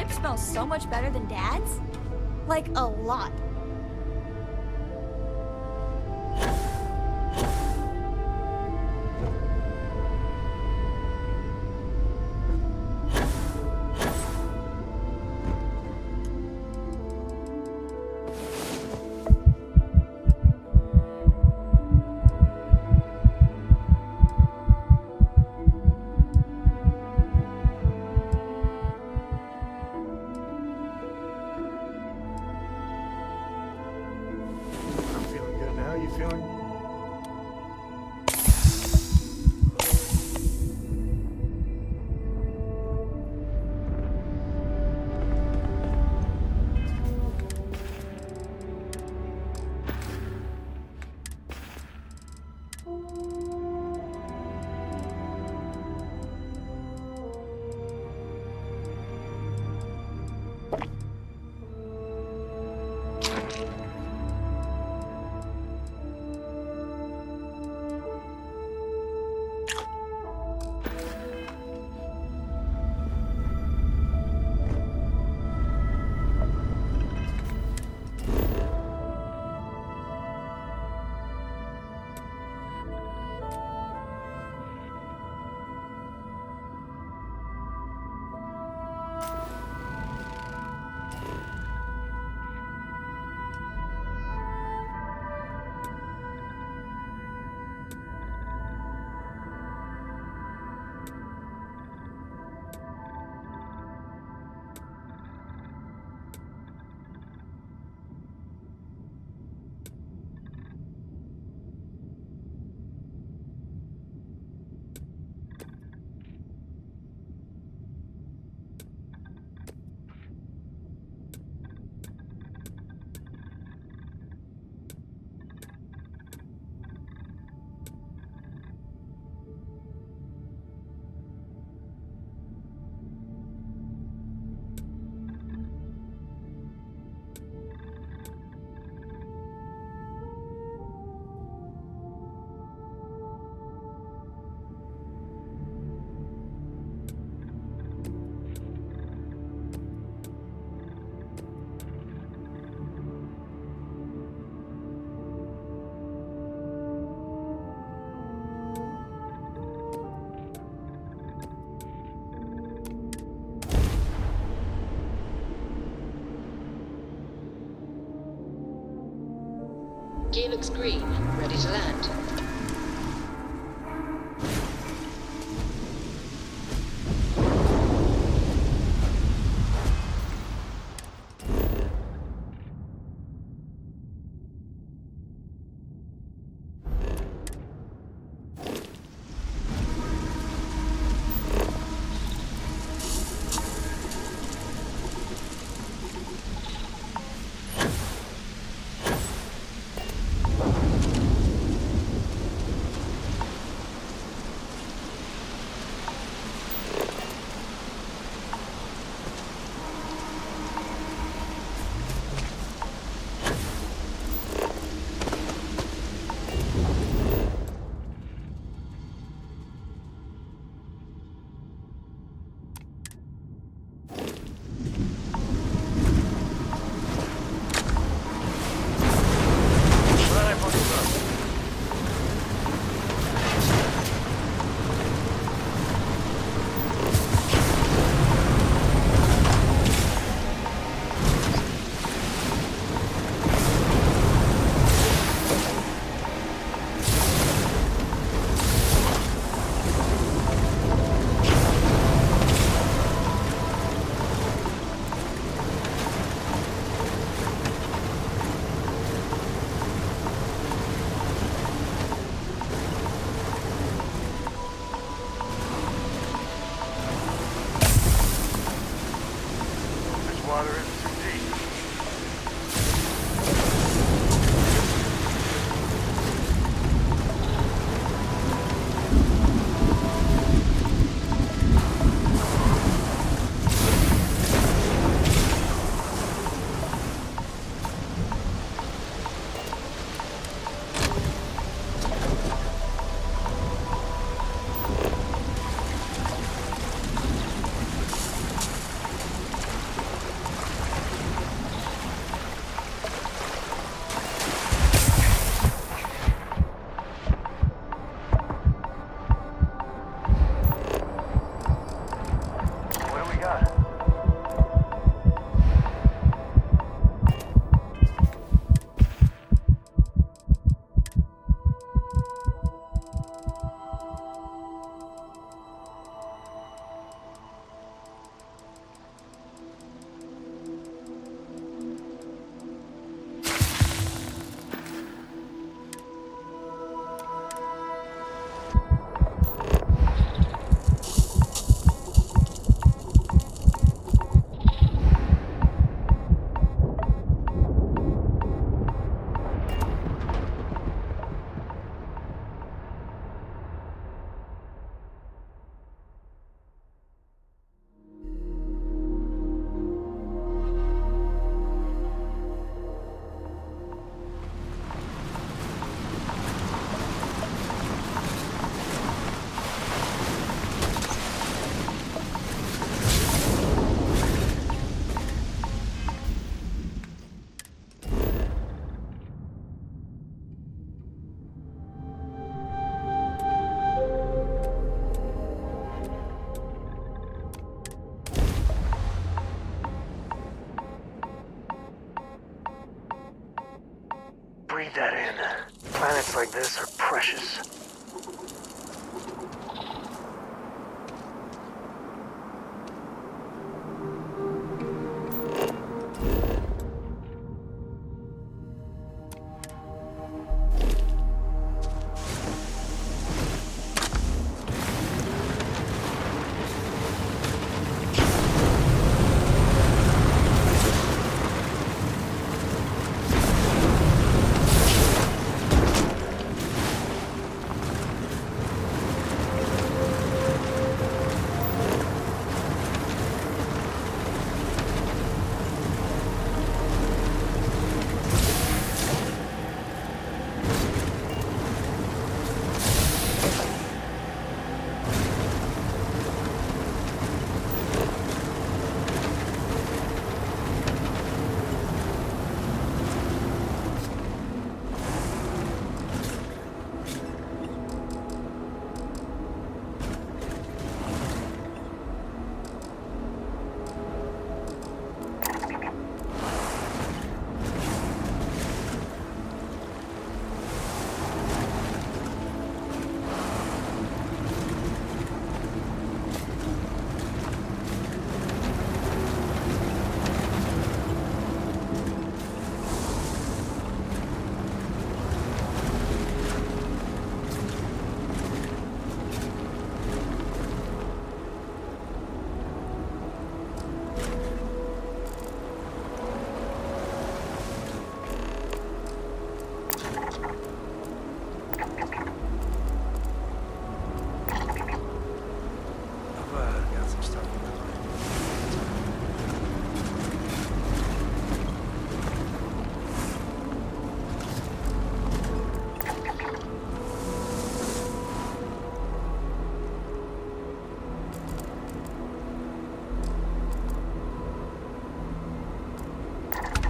ship smells so much better than Dad's? Like, a lot. Gear looks green, ready to land. Breathe that in. Planets like this are precious.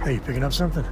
Hey, you picking up something?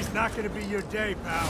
Today's not gonna be your day, pal.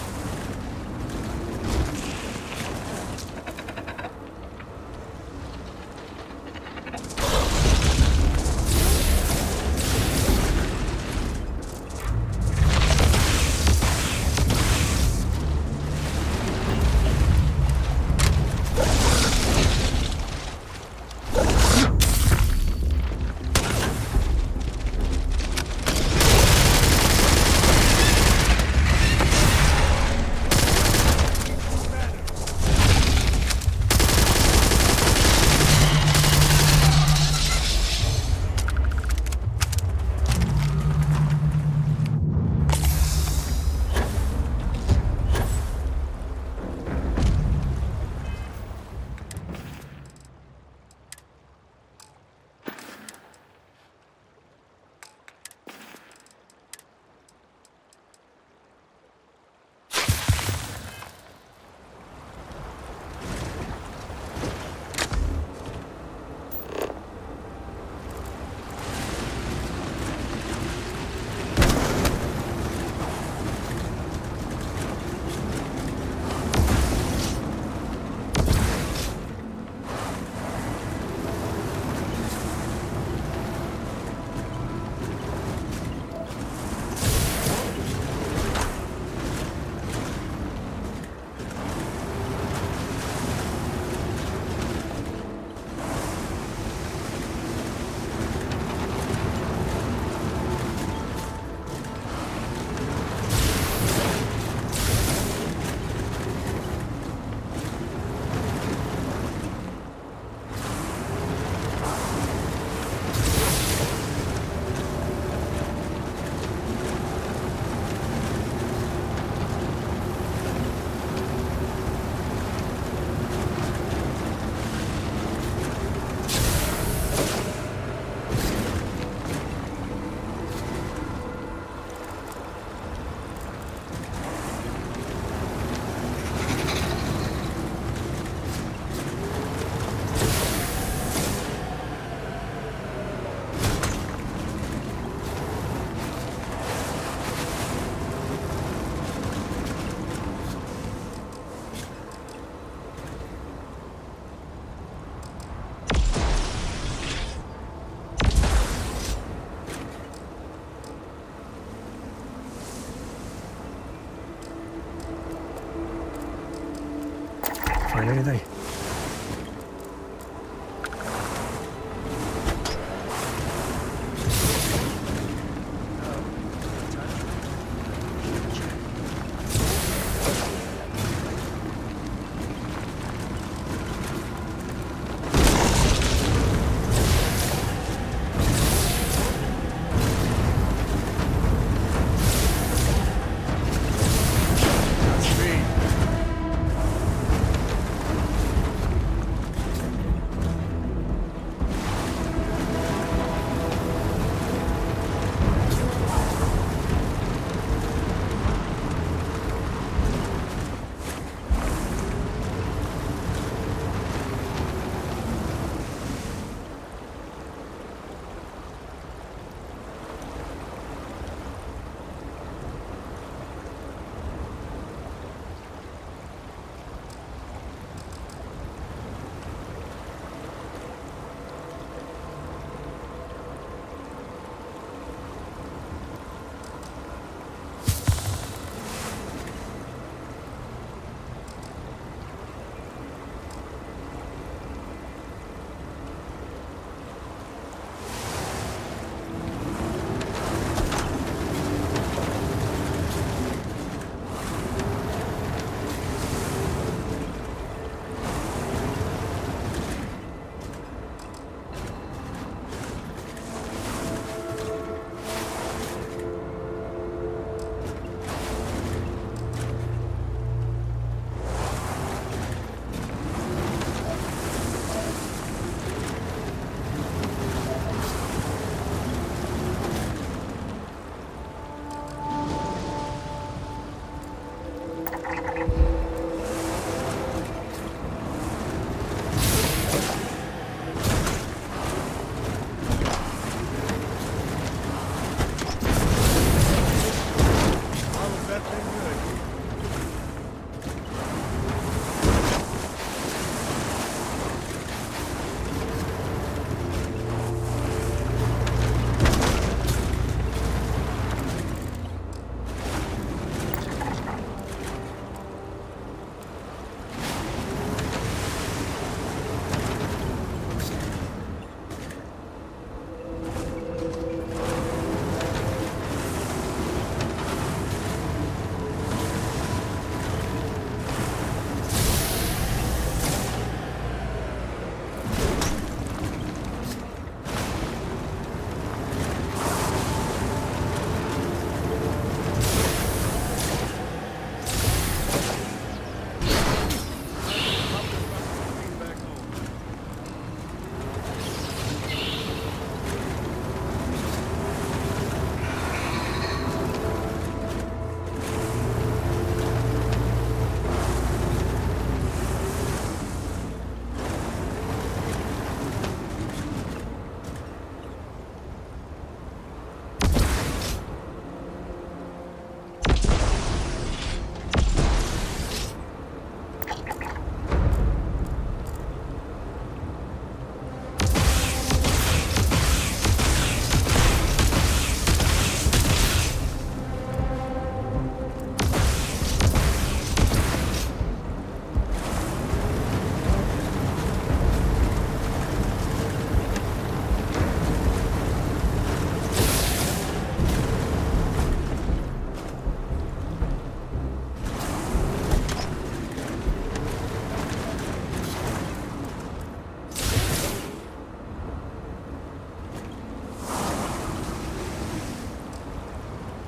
Find anything?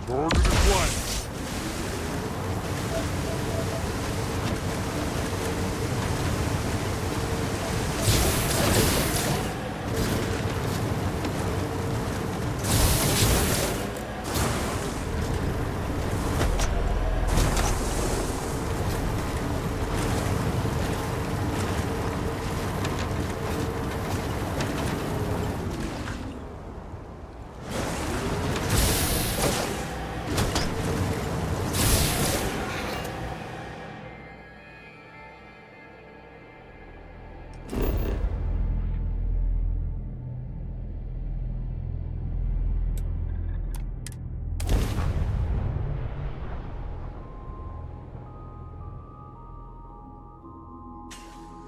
Target acquired.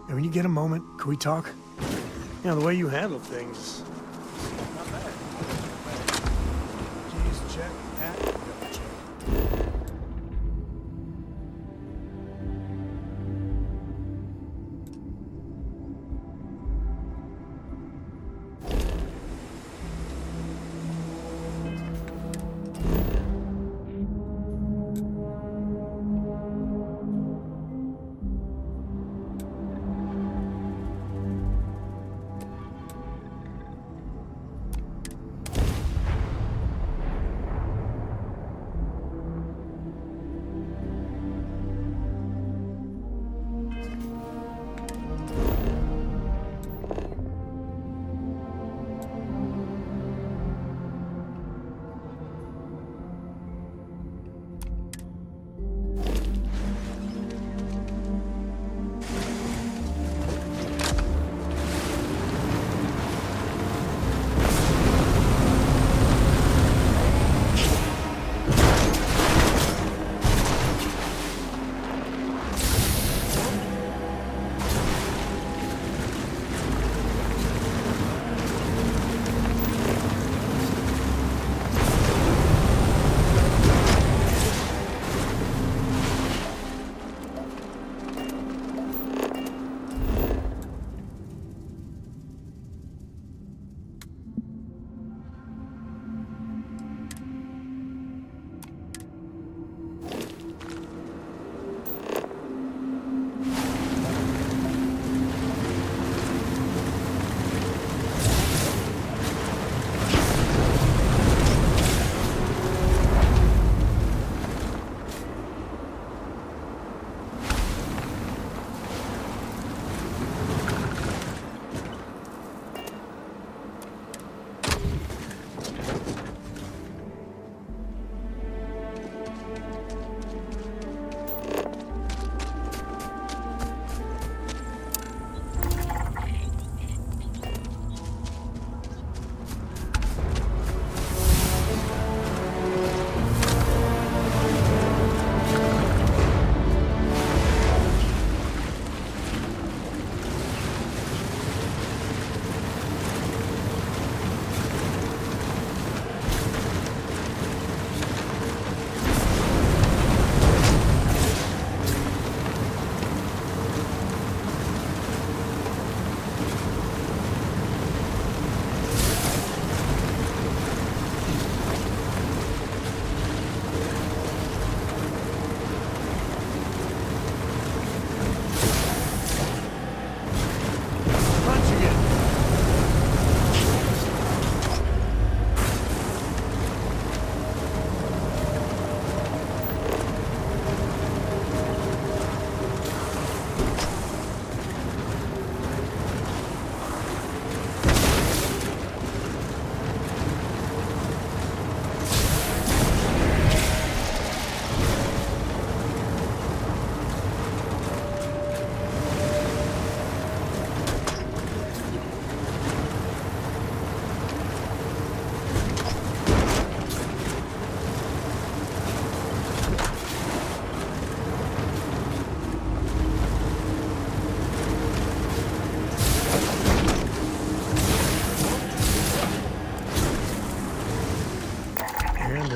Hey, when you get a moment, can we talk? You know, the way you handle things. Not bad. Keys, check. Hat, double check.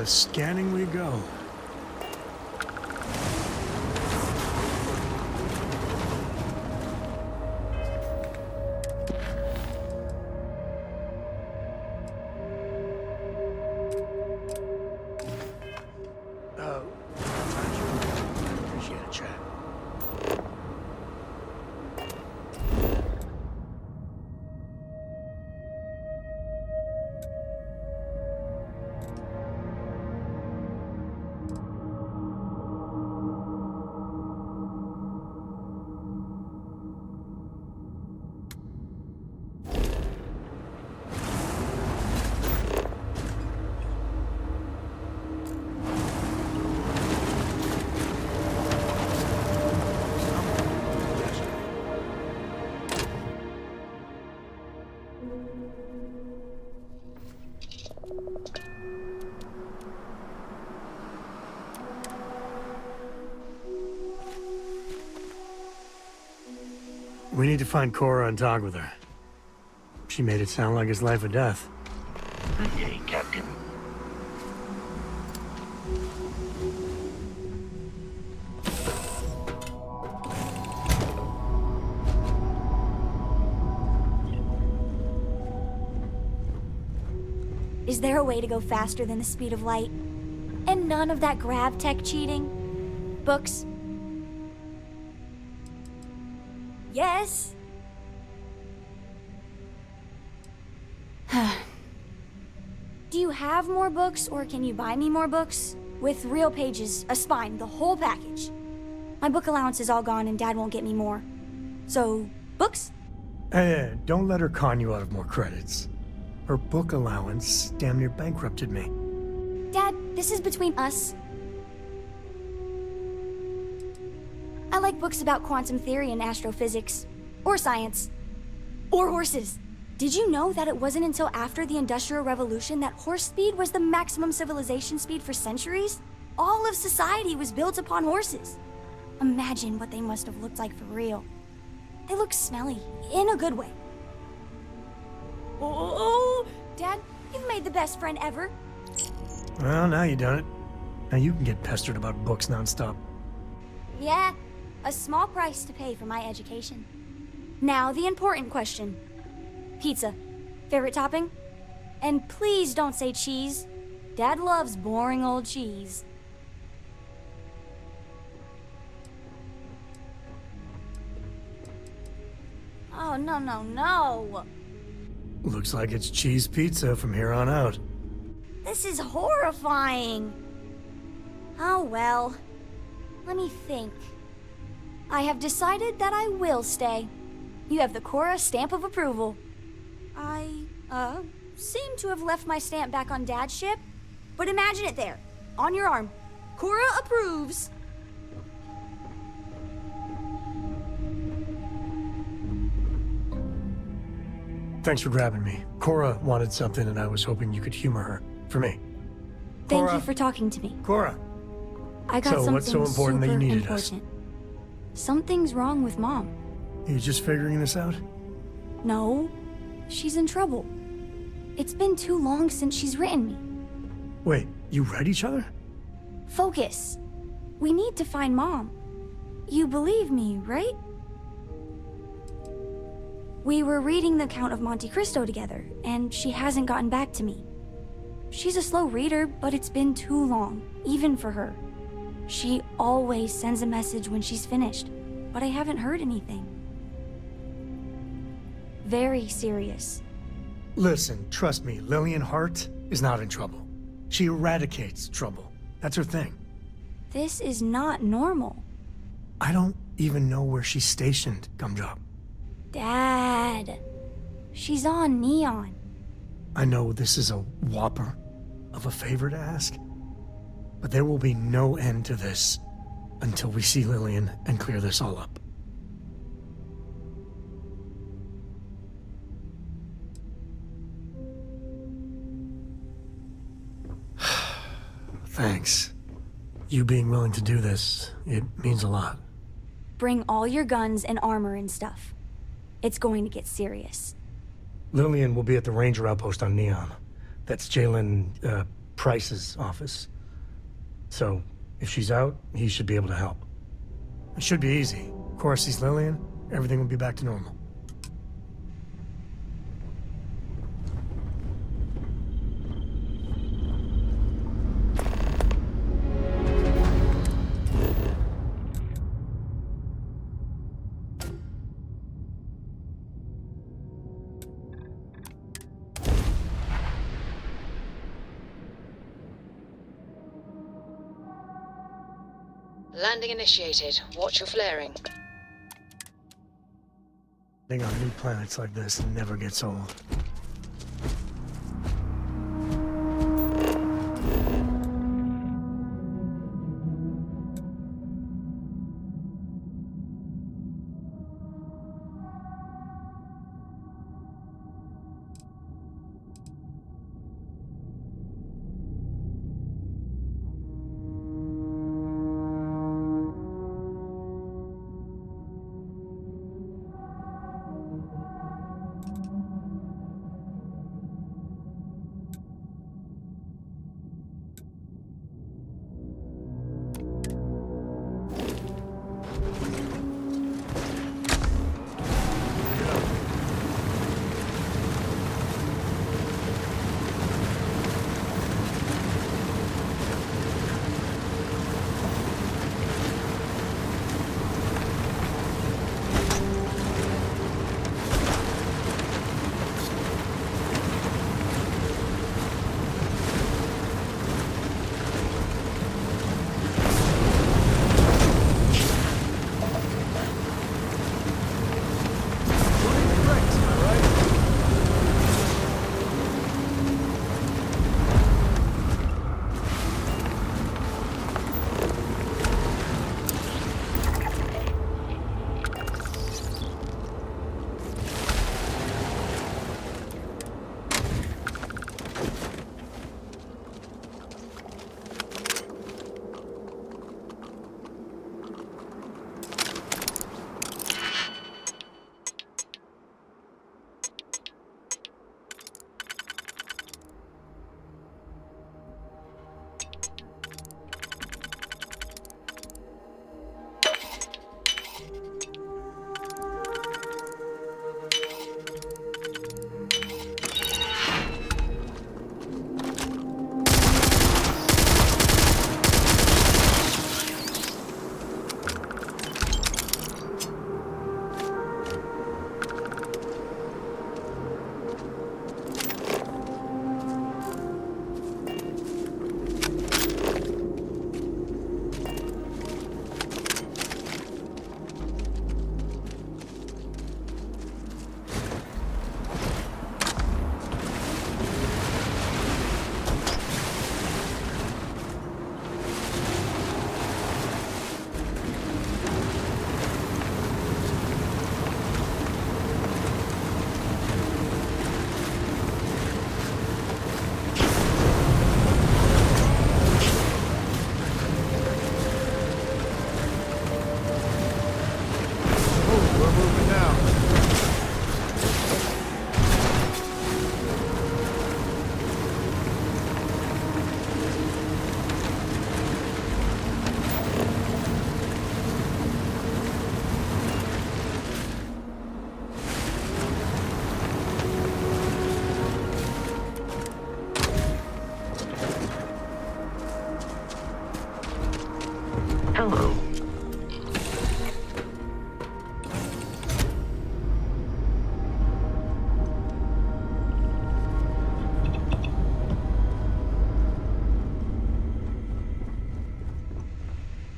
Scanning we go. We need to find Cora and talk with her. She made it sound like it's life or death. Good day, Captain. Is there a way to go faster than the speed of light? And none of that grav tech cheating? Books? Yes? Do you have more books, or can you buy me more books? With real pages, a spine, the whole package. My book allowance is all gone and Dad won't get me more. So, books? Hey, don't let her con you out of more credits. Her book allowance damn near bankrupted me. Dad, this is between us. I like books about quantum theory and astrophysics. Or science. Or horses. Did you know that it wasn't until after the Industrial Revolution that horse speed was the maximum civilization speed for centuries? All of society was built upon horses. Imagine what they must have looked like for real. They look smelly, in a good way. Oh, Dad, you've made the best friend ever. Well, now you done it. Now you can get pestered about books nonstop. Yeah, a small price to pay for my education. Now the important question. Pizza. Favorite topping? And please don't say cheese. Dad loves boring old cheese. Oh, no, no, no. Looks like it's cheese pizza from here on out. This is horrifying. Oh, well. Let me think. I have decided that I will stay. You have the Cora stamp of approval. I, seem to have left my stamp back on Dad's ship. But imagine it there, on your arm. Cora approves. Thanks for grabbing me. Cora wanted something and I was hoping you could humor her. For me. Thank Cora. you for talking to me. Cora! I got So, something what's so important that you super needed us? important. Something's wrong with Mom. You just figuring this out? No, she's in trouble. It's been too long since she's written me. Wait, you read each other? Focus. We need to find Mom. You believe me, right? We were reading The Count of Monte Cristo together, and she hasn't gotten back to me. She's a slow reader, but it's been too long, even for her. She always sends a message when she's finished, but I haven't heard anything. Very serious. Listen, trust me, Lillian Hart is not in trouble. She eradicates trouble. That's her thing. This is not normal. I don't even know where she's stationed, Gumdrop. Dad. She's on Neon. I know this is a whopper of a favor to ask, but there will be no end to this until we see Lillian and clear this all up. Thanks. You being willing to do this, it means a lot. Bring all your guns and armor and stuff. It's going to get serious. Lillian will be at the Ranger outpost on Neon. That's Jalen, Price's office. So, if she's out, he should be able to help. It should be easy. Of course, he's Lillian, everything will be back to normal. Landing initiated. Watch your flaring. Being on new planets like this never gets old.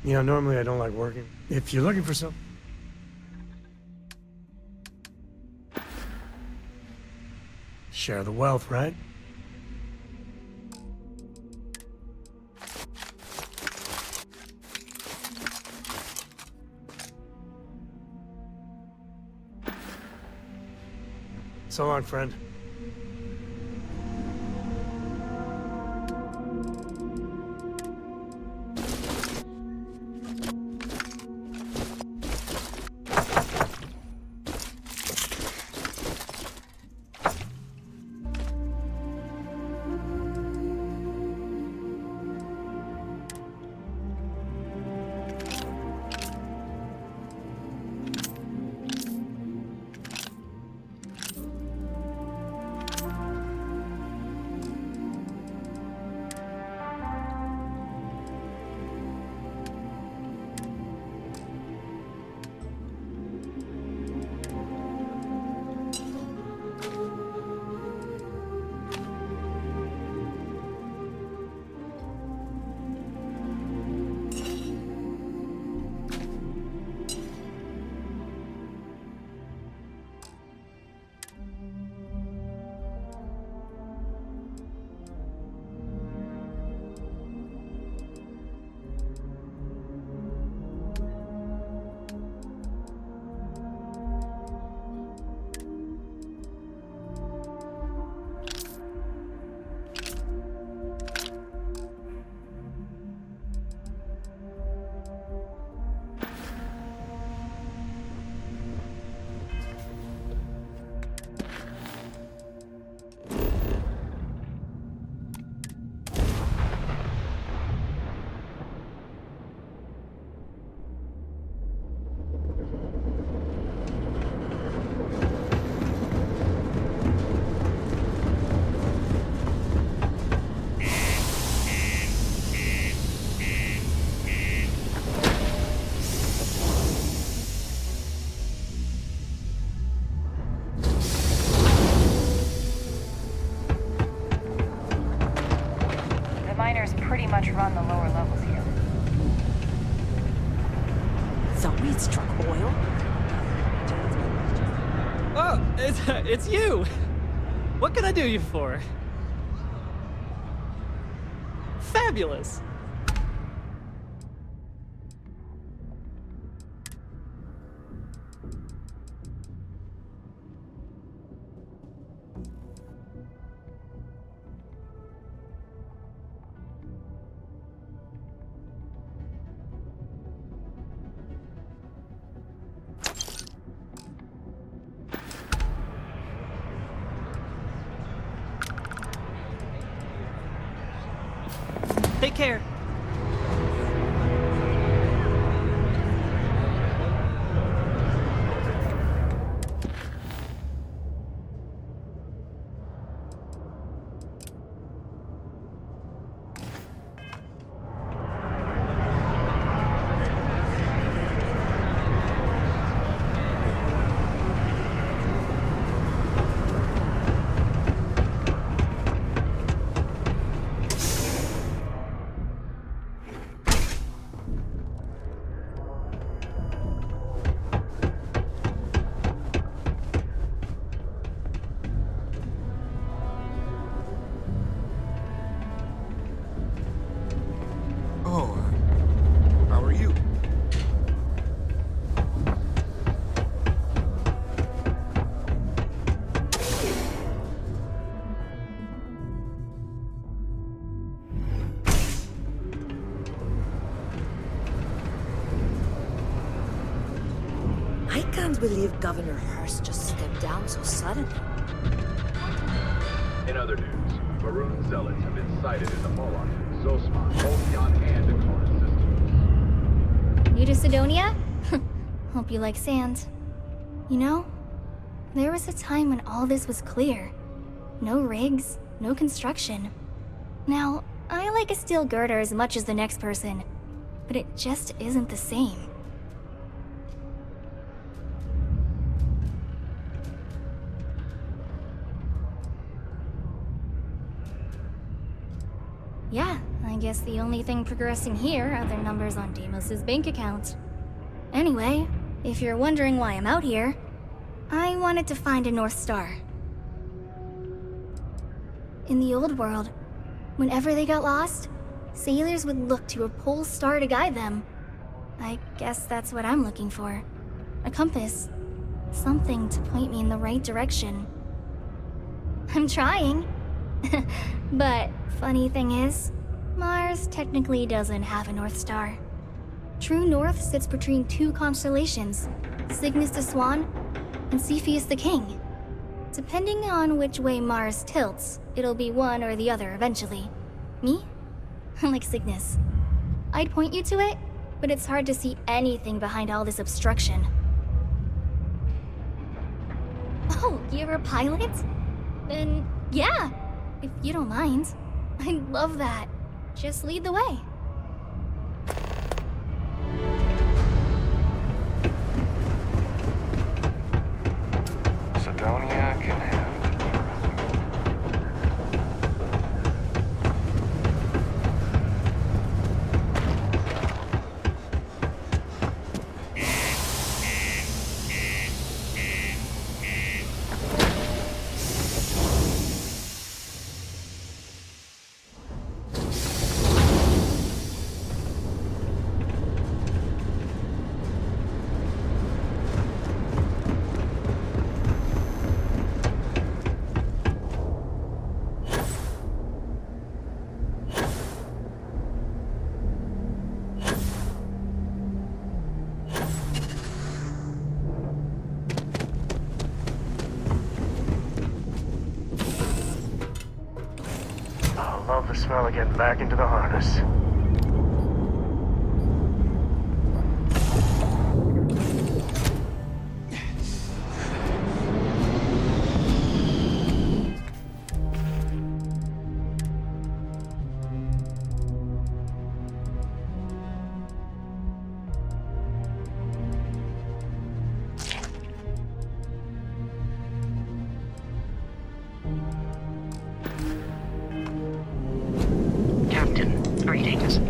You know, normally I don't like working. If you're looking for something... Share the wealth, right? So long, friend. Pretty much run the lower levels here. So we'd struck oil? Oh, it's you! What can I do you for? Fabulous! Take care. I can't believe Governor Hurst just stepped down so suddenly. In other news, Maroon zealots have been sighted in the Moloch and Zosma, both beyond hand and Corinth systems. New to Sidonia? Hope you like sand. You know, there was a time when all this was clear. No rigs, no construction. Now, I like a steel girder as much as the next person, but it just isn't the same. Yeah, I guess the only thing progressing here are the numbers on Deimos' bank account. Anyway, if you're wondering why I'm out here, I wanted to find a North Star. In the old world, whenever they got lost, sailors would look to a pole star to guide them. I guess that's what I'm looking for. A compass. Something to point me in the right direction. I'm trying. But funny thing is, Mars technically doesn't have a North Star. True North sits between two constellations, Cygnus the Swan and Cepheus the King. Depending on which way Mars tilts, it'll be one or the other eventually. Me? Like Cygnus. I'd point you to it, but it's hard to see anything behind all this obstruction. Oh, you're a pilot? Then, yeah, if you don't mind. I love that. Just lead the way. Sidonia can have it. Love the smell of getting back into the harness. Greetings.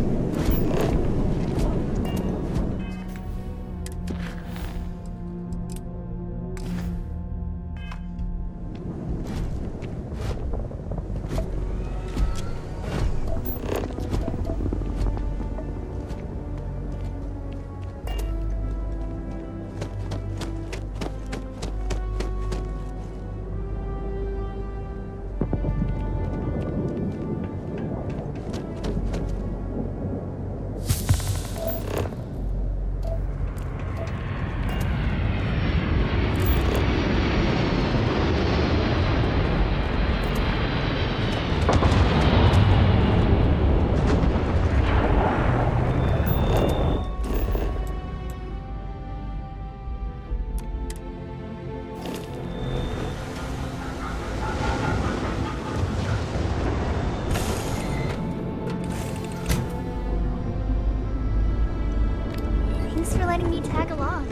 Thanks for letting me tag along.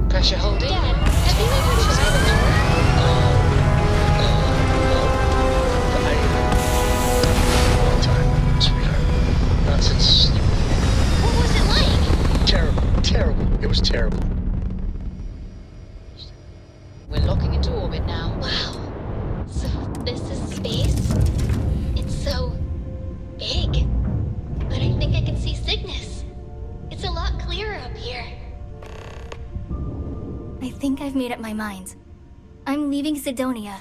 Pressure holding. Dad, have you ever tried the Long time, sweetheart. Not since... What was it like? Terrible, terrible. It was terrible. We're locking into orbit now. Wow. So this is space? It's so big. But I think I can see Cygnus. It's a lot clearer up here. I think I've made up my mind. I'm leaving Sidonia.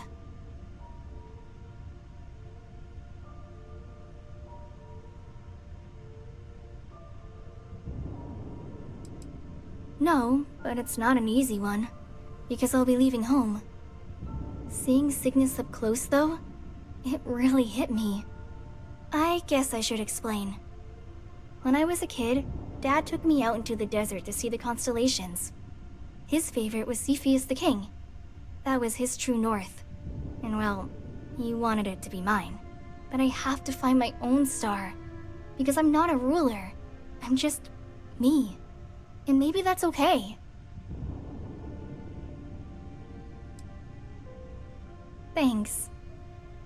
No, but it's not an easy one. Because I'll be leaving home. Seeing Cygnus up close, though, it really hit me. I guess I should explain. When I was a kid, Dad took me out into the desert to see the constellations. His favorite was Cepheus the King. That was his true north. And well, he wanted it to be mine. But I have to find my own star. Because I'm not a ruler. I'm just me. And maybe that's okay. Thanks.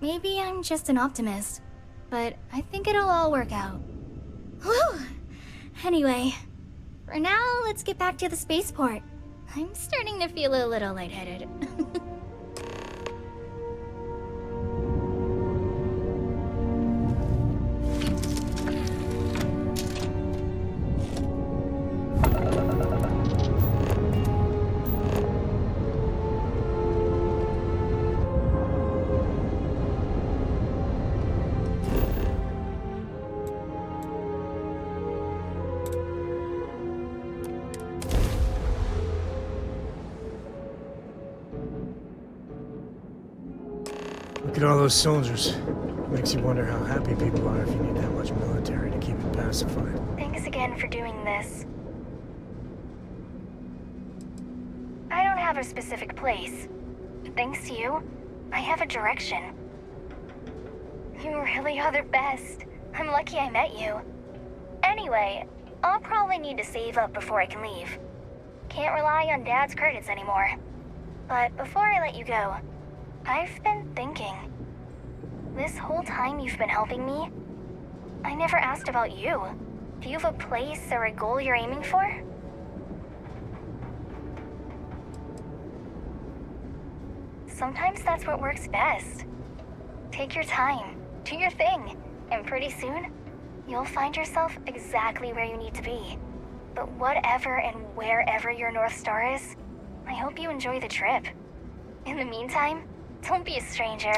Maybe I'm just an optimist, but I think it'll all work out. Whew! Anyway, for now, let's get back to the spaceport. I'm starting to feel a little lightheaded. Look at all those soldiers. Makes you wonder how happy people are if you need that much military to keep it pacified. Thanks again for doing this. I don't have a specific place, but thanks to you, I have a direction. You really are the best. I'm lucky I met you. Anyway, I'll probably need to save up before I can leave. Can't rely on Dad's credits anymore. But before I let you go, I've been thinking. This whole time you've been helping me, I never asked about you. Do you have a place or a goal you're aiming for? Sometimes that's what works best. Take your time, do your thing, and pretty soon, you'll find yourself exactly where you need to be. But whatever and wherever your North Star is, I hope you enjoy the trip. In the meantime, don't be a stranger.